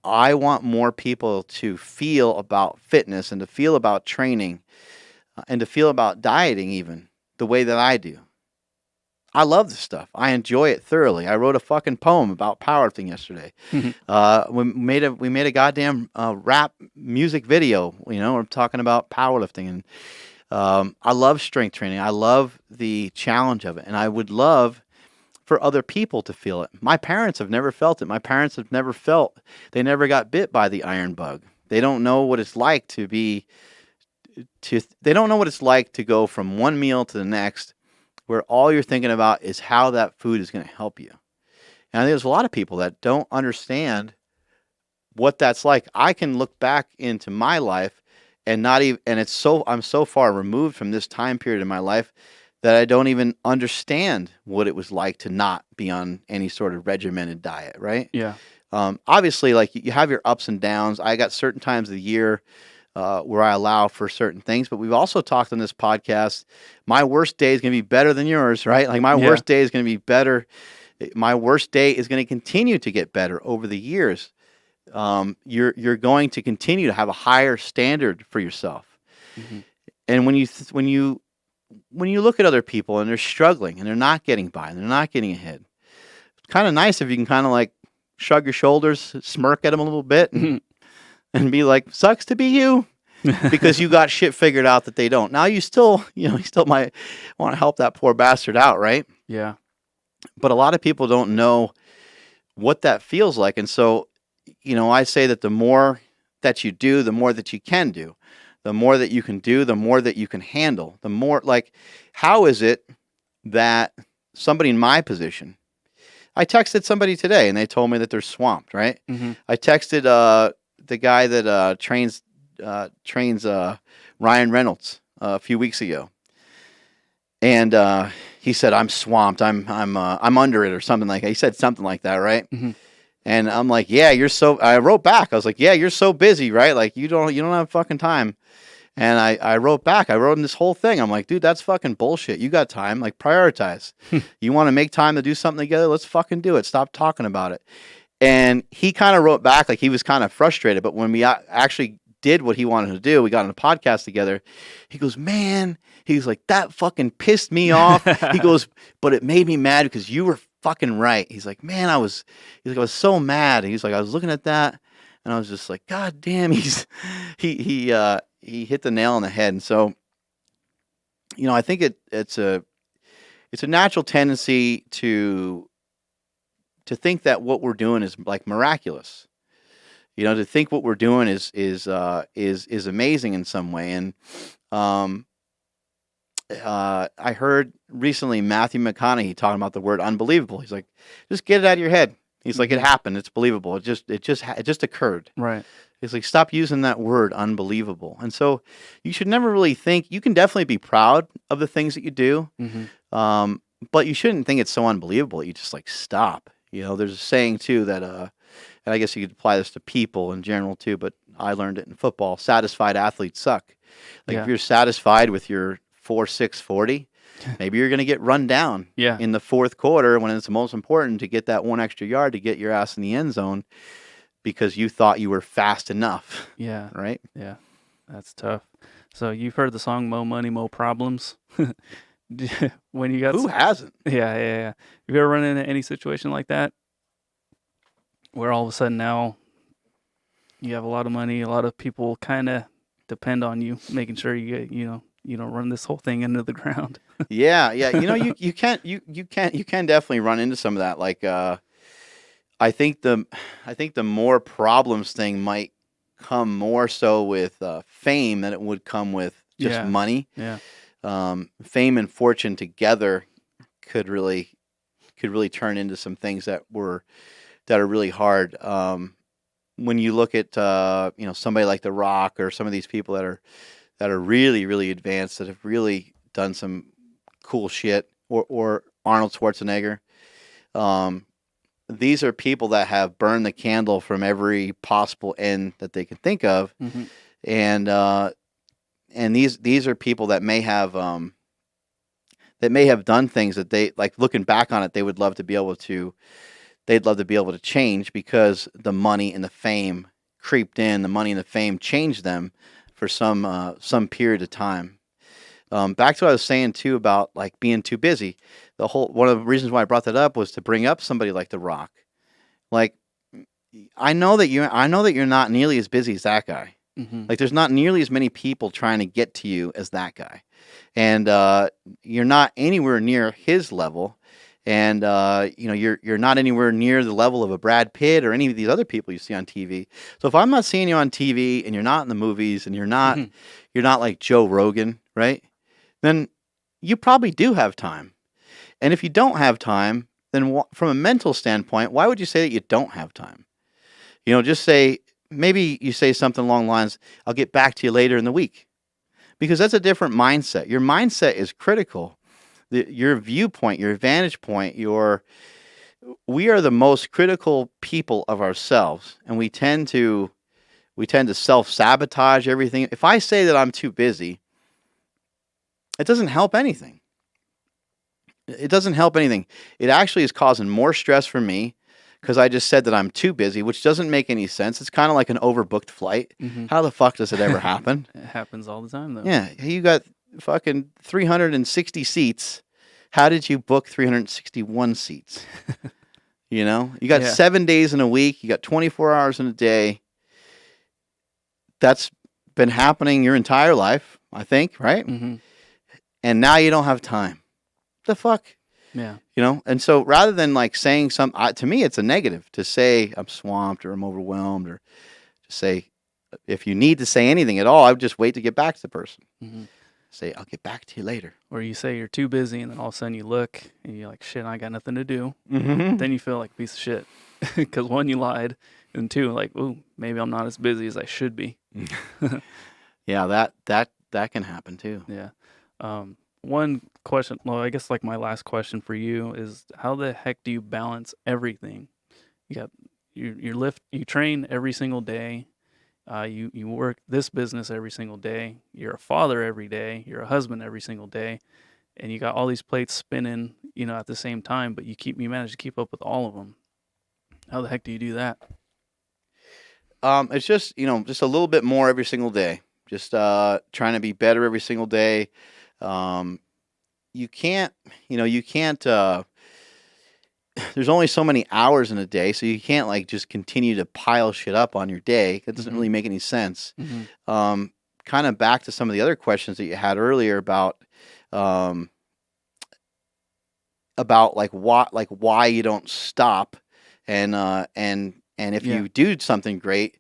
I want more people to feel about fitness and to feel about training and to feel about dieting even the way that I do. I love this stuff. I enjoy it thoroughly. I wrote a fucking poem about powerlifting yesterday. We made a goddamn rap music video. We're talking about powerlifting, and I love strength training. I love the challenge of it, and I would love for other people to feel it. My parents have never felt it. My parents have never felt. They never got bit by the iron bug. They don't know what it's like to be. They don't know what it's like to go from one meal to the next, where all you're thinking about is how that food is going to help you. And I think there's a lot of people that don't understand what that's like. I can look back into my life and not even, and I'm so far removed from this time period in my life that I don't even understand what it was like to not be on any sort of regimented diet, right? Yeah. Obviously, like, you have your ups and downs. I got certain times of the year where I allow for certain things, but we've also talked on this podcast, my worst day is going to be better than yours, right? Like, my worst day is going to be better. My worst day is going to continue to get better over the years. You're going to continue to have a higher standard for yourself. Mm-hmm. And when you look at other people and they're struggling and they're not getting by and they're not getting ahead, it's kind of nice if you can kind of like shrug your shoulders, smirk at them a little bit, and be like, sucks to be you, because you got shit figured out that they don't. Now you still might want to help that poor bastard out, right? Yeah. But a lot of people don't know what that feels like. And so, I say that the more that you do, the more that you can do. The more that you can do, the more that you can handle. The more, like, how is it that somebody in my position, I texted somebody today and they told me that they're swamped, right? Mm-hmm. I texted the guy that trains Ryan Reynolds a few weeks ago, and he said, "I'm swamped. I'm under it," or something like that. He said something like that, right? Mm-hmm. And I'm like, "Yeah, you're so." I wrote back. I was like, "Yeah, you're so busy, right? Like, you don't have fucking time." And I wrote back. I wrote in this whole thing. I'm like, "Dude, that's fucking bullshit. You got time. Like, prioritize. You want to make time to do something together? Let's fucking do it. Stop talking about it." And he kind of wrote back like he was kind of frustrated. But when we actually did what he wanted to do, we got on a podcast together. He goes, "Man," he's like, "that fucking pissed me off." He goes, "But it made me mad because you were fucking right." He's like, "Man, I was so mad." He's like, "I was looking at that and I was just like, God damn." He hit the nail on the head. And so, I think it's a natural tendency to think that what we're doing is like miraculous. To think what we're doing is amazing in some way. And I heard recently Matthew McConaughey talking about the word unbelievable. He's like, just get it out of your head. He's like, it happened. It's believable. It just occurred. Right. He's like, stop using that word unbelievable. And so you should never really think. You can definitely be proud of the things that you do, but you shouldn't think it's so unbelievable that you just like stop. There's a saying too that, and I guess you could apply this to people in general too, but I learned it in football. Satisfied athletes suck. Like, if you're satisfied with your 4.640, maybe you're going to get run down in the fourth quarter when it's most important to get that one extra yard to get your ass in the end zone because you thought you were fast enough. Yeah. Right? Yeah. That's tough. So you've heard the song Mo Money, Mo Problems? When you got Who hasn't? Yeah. Have you ever run into any situation like that where all of a sudden now you have a lot of money, a lot of people kind of depend on you, making sure you get, you don't run this whole thing into the ground? Yeah. You can definitely run into some of that. Like, I think the more problems thing might come more so with fame than it would come with just money. Yeah. Fame and fortune together could really turn into some things that are really hard. When you look at somebody like The Rock or some of these people that are really, really advanced, that have really done some cool shit, or Arnold Schwarzenegger. These are people that have burned the candle from every possible end that they can think of, and these are people that may have that may have done things that they, like, looking back on it, they would love to be able to, they'd love to be able to change, because the money and the fame creeped in. The money and the fame changed them for some period of time. Back to what I was saying too about like being too busy. One of the reasons why I brought that up was to bring up somebody like The Rock. Like, I know that you're not nearly as busy as that guy. Mm-hmm. Like, there's not nearly as many people trying to get to you as that guy, and you're not anywhere near his level, and you're not anywhere near the level of a Brad Pitt or any of these other people you see on TV. So if I'm not seeing you on TV, and you're not in the movies, and you're not like Joe Rogan, right? Then you probably do have time. And if you don't have time, then from a mental standpoint, why would you say that you don't have time? Just say, maybe you say something along the lines, I'll get back to you later in the week. Because that's a different mindset. Your mindset is critical. Your viewpoint, your vantage point, we are the most critical people of ourselves. And we tend to self-sabotage everything. If I say that I'm too busy, it doesn't help anything. It doesn't help anything. It actually is causing more stress for me, because I just said that I'm too busy, which doesn't make any sense. It's kind of like an overbooked flight. Mm-hmm. How the fuck does it ever happen? It happens all the time, though. Yeah, you got fucking 360 seats. How did you book 361 seats? You got 7 days in a week. You got 24 hours in a day. That's been happening your entire life, I think, right? Mm-hmm. And now you don't have time. The fuck? Yeah. And so rather than like saying to me, it's a negative to say I'm swamped or I'm overwhelmed, or to say, if you need to say anything at all, I would just wait to get back to the person. Mm-hmm. Say, I'll get back to you later. Or you say you're too busy, and then all of a sudden you look and you're like, shit, I got nothing to do. Mm-hmm. Then you feel like a piece of shit. Because one, you lied, and two, like, ooh, maybe I'm not as busy as I should be. Yeah, that can happen too. Yeah. One question, well, I guess like my last question for you is, how the heck do you balance everything? You got you train every single day. You work this business every single day. You're a father every day. You're a husband every single day, and you got all these plates spinning, at the same time. But you manage to keep up with all of them. How the heck do you do that? It's just just a little bit more every single day. Just trying to be better every single day. You can't. There's only so many hours in a day, so you can't like just continue to pile shit up on your day. That doesn't really make any sense. Mm-hmm. Kind of back to some of the other questions that you had earlier about like why you don't stop, and if you do something great,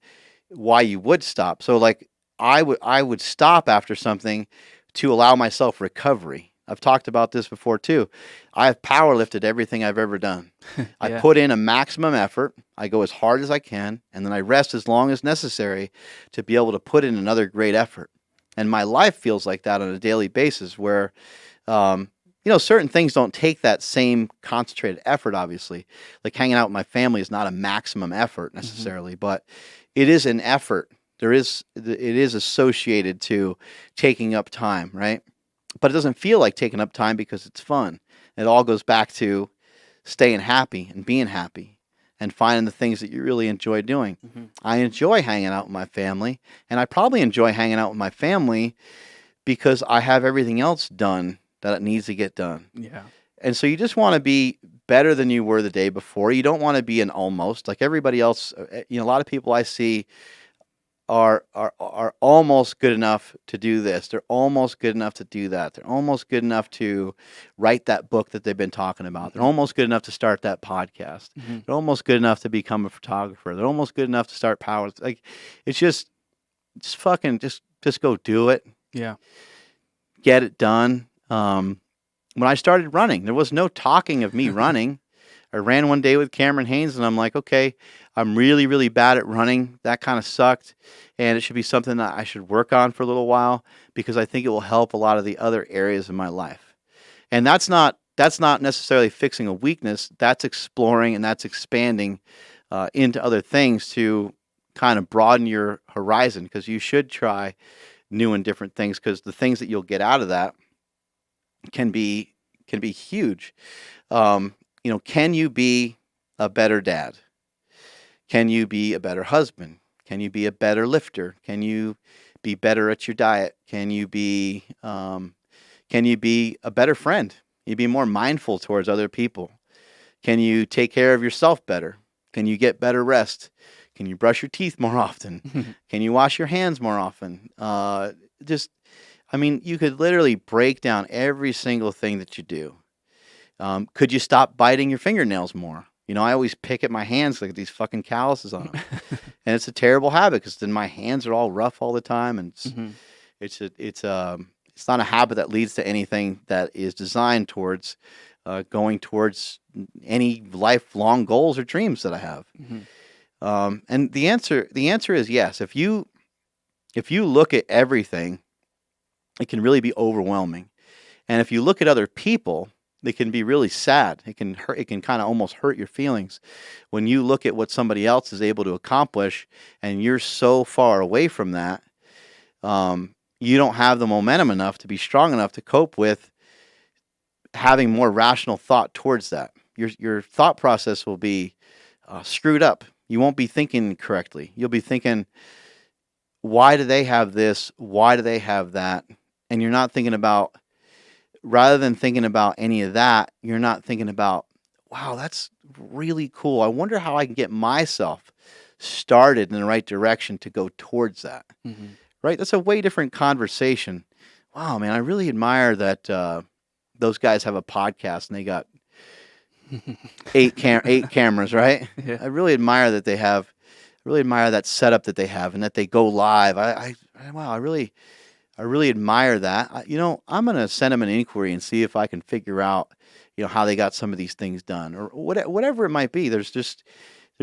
why you would stop. So like I would stop after something to allow myself recovery. I've talked about this before too. I have power lifted everything I've ever done. I put in a maximum effort. I go as hard as I can, and then I rest as long as necessary to be able to put in another great effort. And my life feels like that on a daily basis, where certain things don't take that same concentrated effort, obviously. Like hanging out with my family is not a maximum effort necessarily, but it is an effort. It is associated to taking up time, right? But it doesn't feel like taking up time because it's fun. It all goes back to staying happy and being happy and finding the things that you really enjoy doing. Mm-hmm. I enjoy hanging out with my family, and I probably enjoy hanging out with my family because I have everything else done that it needs to get done. Yeah. And so you just want to be better than you were the day before. You don't want to be an almost. Like everybody else, a lot of people I see are almost good enough to do this. They're almost good enough to do that. They're almost good enough to write that book that they've been talking about. They're almost good enough to start that podcast. Mm-hmm. They're almost good enough to become a photographer. They're almost good enough to start power. Like, it's just fucking just go do it. Yeah. Get it done. When I started running, there was no talking of me running. I ran one day with Cameron Haynes, and I'm like, okay, I'm really, really bad at running. That kind of sucked, and it should be something that I should work on for a little while, because I think it will help a lot of the other areas of my life. And that's not necessarily fixing a weakness. That's exploring and that's expanding into other things to kind of broaden your horizon, because you should try new and different things, because the things that you'll get out of that can be can be huge. Can you be a better dad? Can you be a better husband? Can you be a better lifter? Can you be better at your diet? Can you be a better friend? Can you be more mindful towards other people? Can you take care of yourself better? Can you get better rest? Can you brush your teeth more often? Can you wash your hands more often? You could literally break down every single thing that you do. Could you stop biting your fingernails more? I always pick at my hands like these fucking calluses on them, and it's a terrible habit because then my hands are all rough all the time, and it's not a habit that leads to anything that is designed towards going towards any lifelong goals or dreams that I have. And the answer is yes. If you look at everything, it can really be overwhelming, and if you look at other people, it can be really sad. It can hurt. It can kind of almost hurt your feelings when you look at what somebody else is able to accomplish, and you're so far away from that. You don't have the momentum enough to be strong enough to cope with having more rational thought towards that. Your thought process will be screwed up. You won't be thinking correctly. You'll be thinking, why do they have this? Why do they have that? And you're not thinking about, rather than thinking about any of that, you're not thinking about, wow, that's really cool. I wonder how I can get myself started in the right direction to go towards that. Right? That's a way different conversation. Wow, man, I really admire that those guys have a podcast and they got eight cameras, right? Yeah. I really admire that they have. I really admire that setup that they have and that they go live. I really admire that. I'm going to send them an inquiry and see if I can figure out, how they got some of these things done or whatever it might be. There's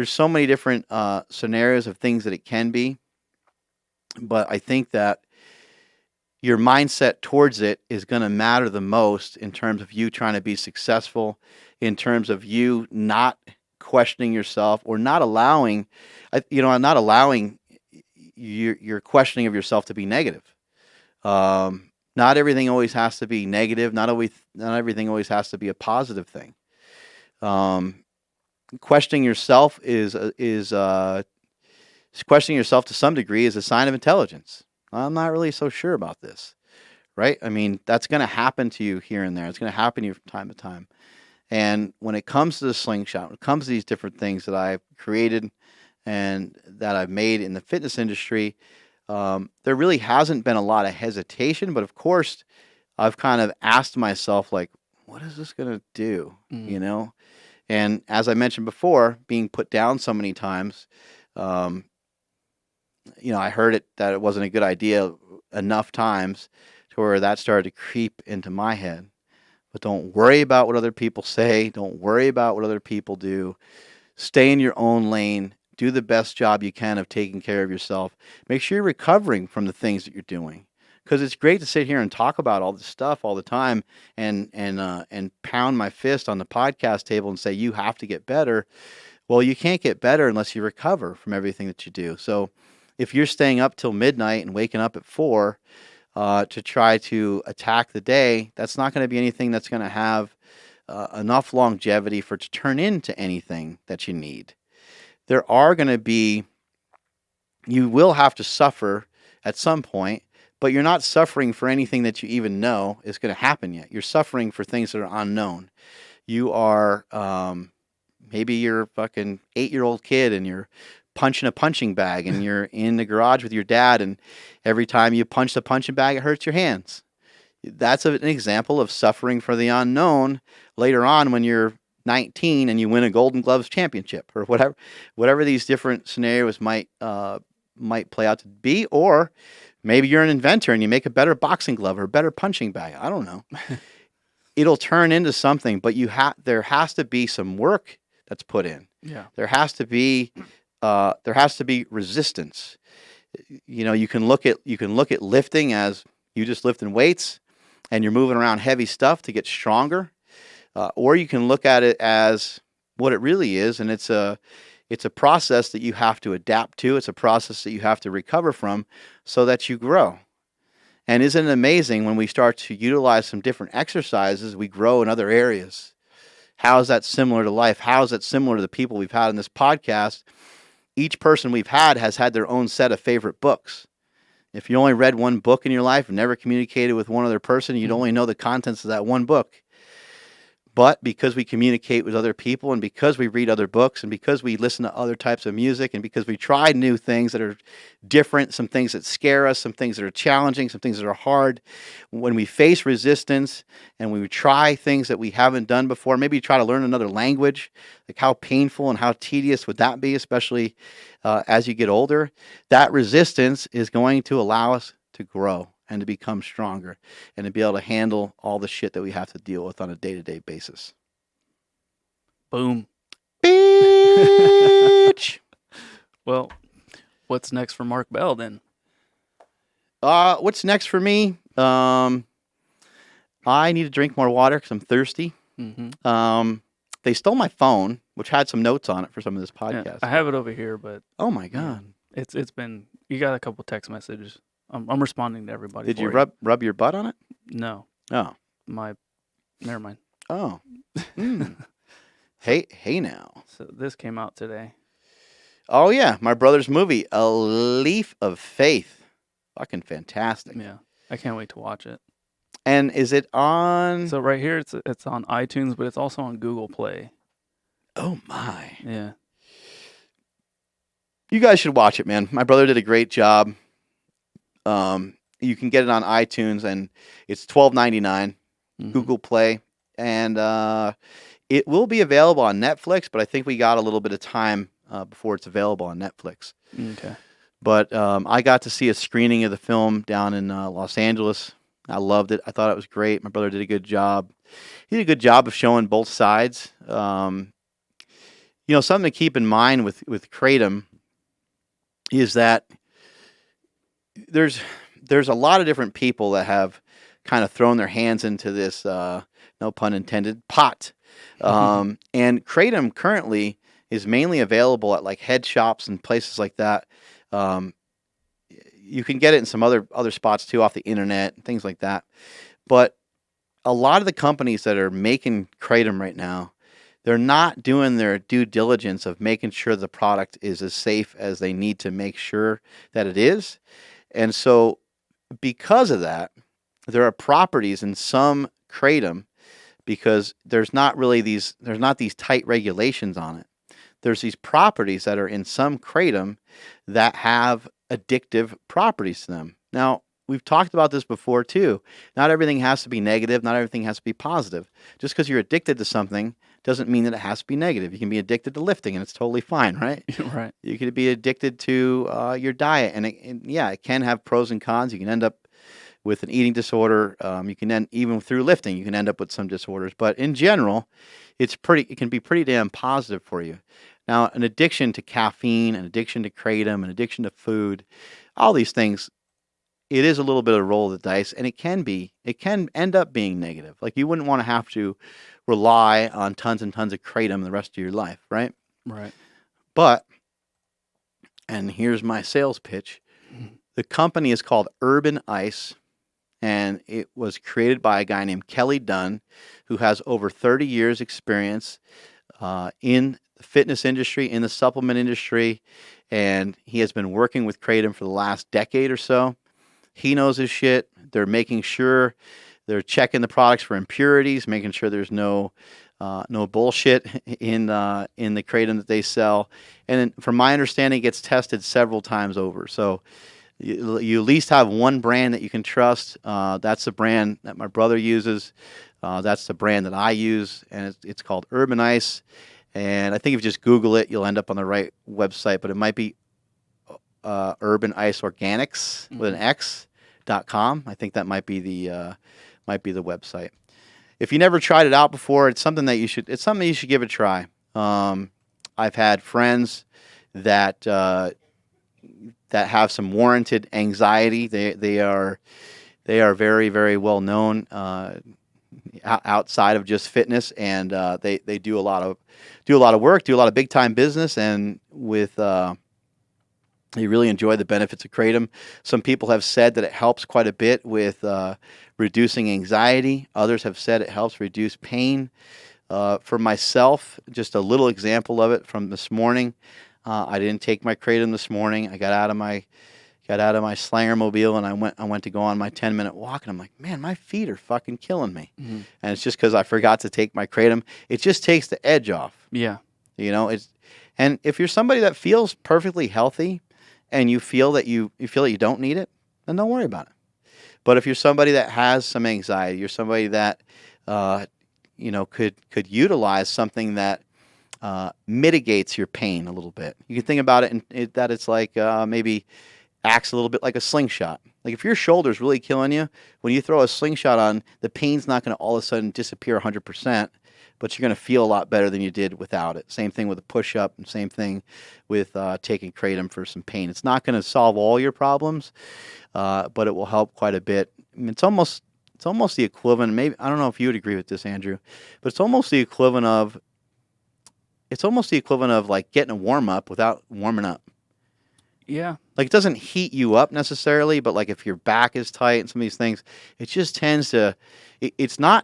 so many different scenarios of things that it can be. But I think that your mindset towards it is going to matter the most in terms of you trying to be successful, in terms of you not questioning yourself or not allowing your questioning of yourself to be negative. Not everything always has to be negative. Not everything always has to be a positive thing. Questioning yourself questioning yourself to some degree is a sign of intelligence. I'm not really so sure about this, right? I mean, that's going to happen to you here and there. It's going to happen to you from time to time. And when it comes to the slingshot, when it comes to these different things that I've created and that I've made in the fitness industry, there really hasn't been a lot of hesitation. But of course, I've kind of asked myself, like, what is this going to do? And as I mentioned before, being put down so many times, I heard that it wasn't a good idea enough times to where that started to creep into my head. But don't worry about what other people say. Don't worry about what other people do. Stay in your own lane. Do the best job you can of taking care of yourself. Make sure you're recovering from the things that you're doing. Because it's great to sit here and talk about all this stuff all the time and pound my fist on the podcast table and say, you have to get better. Well, you can't get better unless you recover from everything that you do. So if you're staying up till midnight and waking up at 4 to try to attack the day, that's not going to be anything that's going to have enough longevity for it to turn into anything that you need. You will have to suffer at some point, but you're not suffering for anything that you even know is going to happen yet. You're suffering for things that are unknown. You are, maybe you're a fucking 8-year-old kid and you're punching a punching bag and you're in the garage with your dad, and every time you punch the punching bag, it hurts your hands. That's an example of suffering for the unknown later on when you're 19 and you win a Golden Gloves championship or whatever these different scenarios might play out to be. Or maybe you're an inventor and you make a better boxing glove or a better punching bag. I don't know. It'll turn into something, but there has to be some work that's put in. Yeah. There has to be resistance. You can look at lifting as you just lifting weights and you're moving around heavy stuff to get stronger, or you can look at it as what it really is, and it's a process that you have to adapt to. It's a process that you have to recover from so that you grow. And isn't it amazing when we start to utilize some different exercises, we grow in other areas? How is that similar to life? How is that similar to the people we've had in this podcast? Each person we've had has had their own set of favorite books. If you only read one book in your life and never communicated with one other person, you'd only know the contents of that one book. But because we communicate with other people, and because we read other books, and because we listen to other types of music, and because we try new things that are different, some things that scare us, some things that are challenging, some things that are hard, when we face resistance and we try things that we haven't done before, maybe try to learn another language, like how painful and how tedious would that be, especially as you get older, that resistance is going to allow us to grow and to become stronger and to be able to handle all the shit that we have to deal with on a day-to-day basis. Boom. Bitch! Well, what's next for Mark Bell then? What's next for me? I need to drink more water because I'm thirsty. Mm-hmm. They stole my phone, which had some notes on it for some of this podcast. Yeah, I have it over here, but oh my god, it's been, you got a couple text messages. I'm responding to everybody. Did you rub your butt on it? No. Oh. Never mind. Oh. Hey now. So this came out today. Oh yeah, my brother's movie, A Leaf of Faith. Fucking fantastic. Yeah, I can't wait to watch it. And is it on? So right here, it's on iTunes, but it's also on Google Play. Oh my. Yeah. You guys should watch it, man. My brother did a great job. You can get it on iTunes, and it's $12.99, Google Play, and it will be available on Netflix. But I think we got a little bit of time before it's available on Netflix. Okay. But I got to see a screening of the film down in Los Angeles. I loved it. I thought it was great. My brother did a good job. He did a good job of showing both sides. Something to keep in mind with Kratom is that there's a lot of different people that have kind of thrown their hands into this, no pun intended, pot. And Kratom currently is mainly available at like head shops and places like that. You can get it in some other spots too, off the internet and things like that. But a lot of the companies that are making Kratom right now, they're not doing their due diligence of making sure the product is as safe as they need to make sure that it is. And so because of that, there are properties in some Kratom, because there's not these tight regulations on it. There's these properties that are in some Kratom that have addictive properties to them. Now, we've talked about this before too. Not everything has to be negative. Not everything has to be positive. Just because you're addicted to something doesn't mean that it has to be negative. You can be addicted to lifting, and it's totally fine, right? Right. You could be addicted to your diet, and it can have pros and cons. You can end up with an eating disorder. You can even through lifting, you can end up with some disorders. But in general, it can be pretty damn positive for you. Now, an addiction to caffeine, an addiction to Kratom, an addiction to food, all these things, it is a little bit of a roll of the dice, and it can end up being negative. Like, you wouldn't want to have to rely on tons and tons of Kratom the rest of your life, right? Right. But, and here's my sales pitch, the company is called Urban Ice, and it was created by a guy named Kelly Dunn, who has over 30 years experience in the fitness industry, in the supplement industry, and he has been working with Kratom for the last decade or so. He knows his shit. They're making sure they're checking the products for impurities, making sure there's no bullshit in the Kratom that they sell. And then, from my understanding, it gets tested several times over. So you at least have one brand that you can trust. That's the brand that my brother uses. That's the brand that I use, and it's called Urban Ice. And I think if you just Google it, you'll end up on the right website. But it might be Urban Ice Organics with an X.com. I think that might be the website. If you never tried it out before, it's something you should give a try. I've had friends that have some warranted anxiety. They are very, very well known outside of just fitness, and they do a lot of work, do a lot of big time business, and with They really enjoy the benefits of kratom. Some people have said that it helps quite a bit with reducing anxiety. Others have said it helps reduce pain. For myself, just a little example of it from this morning. I didn't take my kratom this morning. I got out of my Slanger mobile and I went to go on my 10-minute walk, and I'm like, man, my feet are fucking killing me. Mm-hmm. And it's just because I forgot to take my kratom. It just takes the edge off. Yeah. And if you're somebody that feels perfectly healthy and you feel that you don't need it, then don't worry about it. But if you're somebody that has some anxiety, you're somebody that could utilize something that mitigates your pain a little bit. You can think about it that it's like maybe acts a little bit like a slingshot. Like if your shoulder's really killing you, when you throw a slingshot on, the pain's not going to all of a sudden disappear 100%, but you're going to feel a lot better than you did without it. Same thing with a push-up, and same thing with taking kratom for some pain. It's not going to solve all your problems, but it will help quite a bit. I mean, it's almost the equivalent. Maybe I don't know if you would agree with this, Andrew, but it's almost the equivalent of like getting a warm up without warming up. Yeah. Like it doesn't heat you up necessarily, but like if your back is tight and some of these things, it just tends to. It's not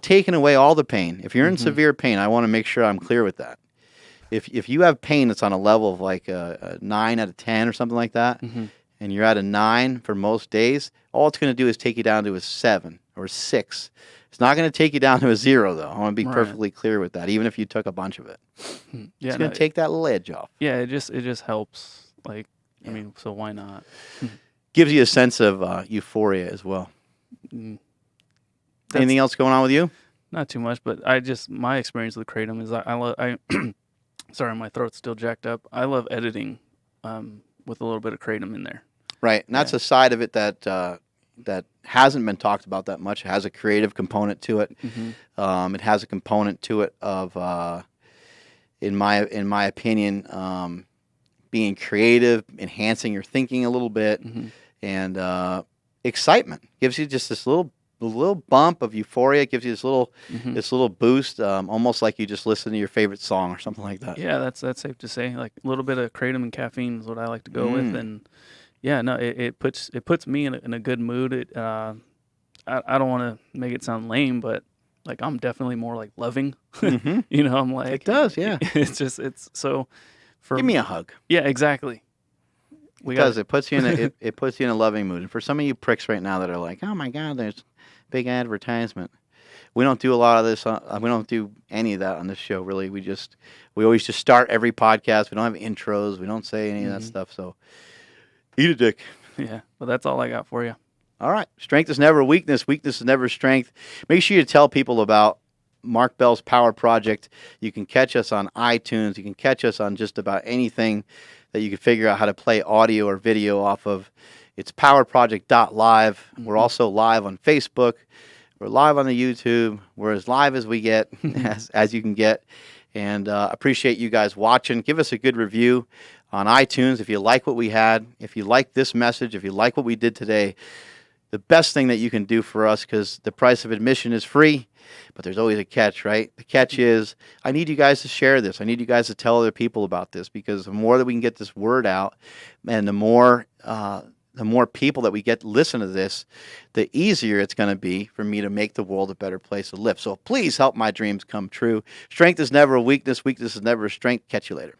taking away all the pain. If you're in severe pain, I want to make sure I'm clear with that. If you have pain that's on a level of like a 9 out of 10 or something like that, and you're at a 9 for most days, all it's going to do is take you down to a 7 or a 6. It's not going to take you down to a 0, though. I want to be perfectly clear with that, even if you took a bunch of it. It's going to take that little edge off. Yeah, it just helps. Like, I mean, so why not? Gives you a sense of euphoria as well. Anything else going on with you? Not too much, but my experience with kratom is I love. Sorry, my throat's still jacked up. I love editing with a little bit of kratom in there. Right, and that's a side of it that hasn't been talked about that much. It has a creative component to it. It has a component to it of, in my opinion, being creative, enhancing your thinking a little bit, and excitement. Gives you just this little bump of euphoria. It gives you this little boost, almost like you just listen to your favorite song or something like that. Yeah, that's safe to say. Like a little bit of kratom and caffeine is what I like to go with, and yeah, no, it puts me in a good mood. I don't want to make it sound lame, but like I'm definitely more like loving. I'm like it does, yeah. it's so. Give me a hug. Yeah, exactly. It puts you in it puts you in a loving mood. And for some of you pricks right now that are like, oh my God, there's big advertisement. We don't do a lot of this. We don't do any of that on this show, really. We always just start every podcast. We don't have intros. We don't say any of that stuff. So eat a dick. Yeah, well, that's all I got for you. All right. Strength is never weakness. Weakness is never strength. Make sure you tell people about Mark Bell's Power Project. You can catch us on iTunes. You can catch us on just about anything that you can figure out how to play audio or video off of. It's powerproject.live. We're also live on Facebook. We're live on the YouTube. We're as live as we get, as you can get. And appreciate you guys watching. Give us a good review on iTunes if you like what we had. If you like this message, if you like what we did today, the best thing that you can do for us, because the price of admission is free, but there's always a catch, right? The catch is I need you guys to share this. I need you guys to tell other people about this, because the more that we can get this word out, and the more people that we get to listen to this, the easier it's going to be for me to make the world a better place to live. So please help my dreams come true. Strength is never a weakness. Weakness is never a strength. Catch you later.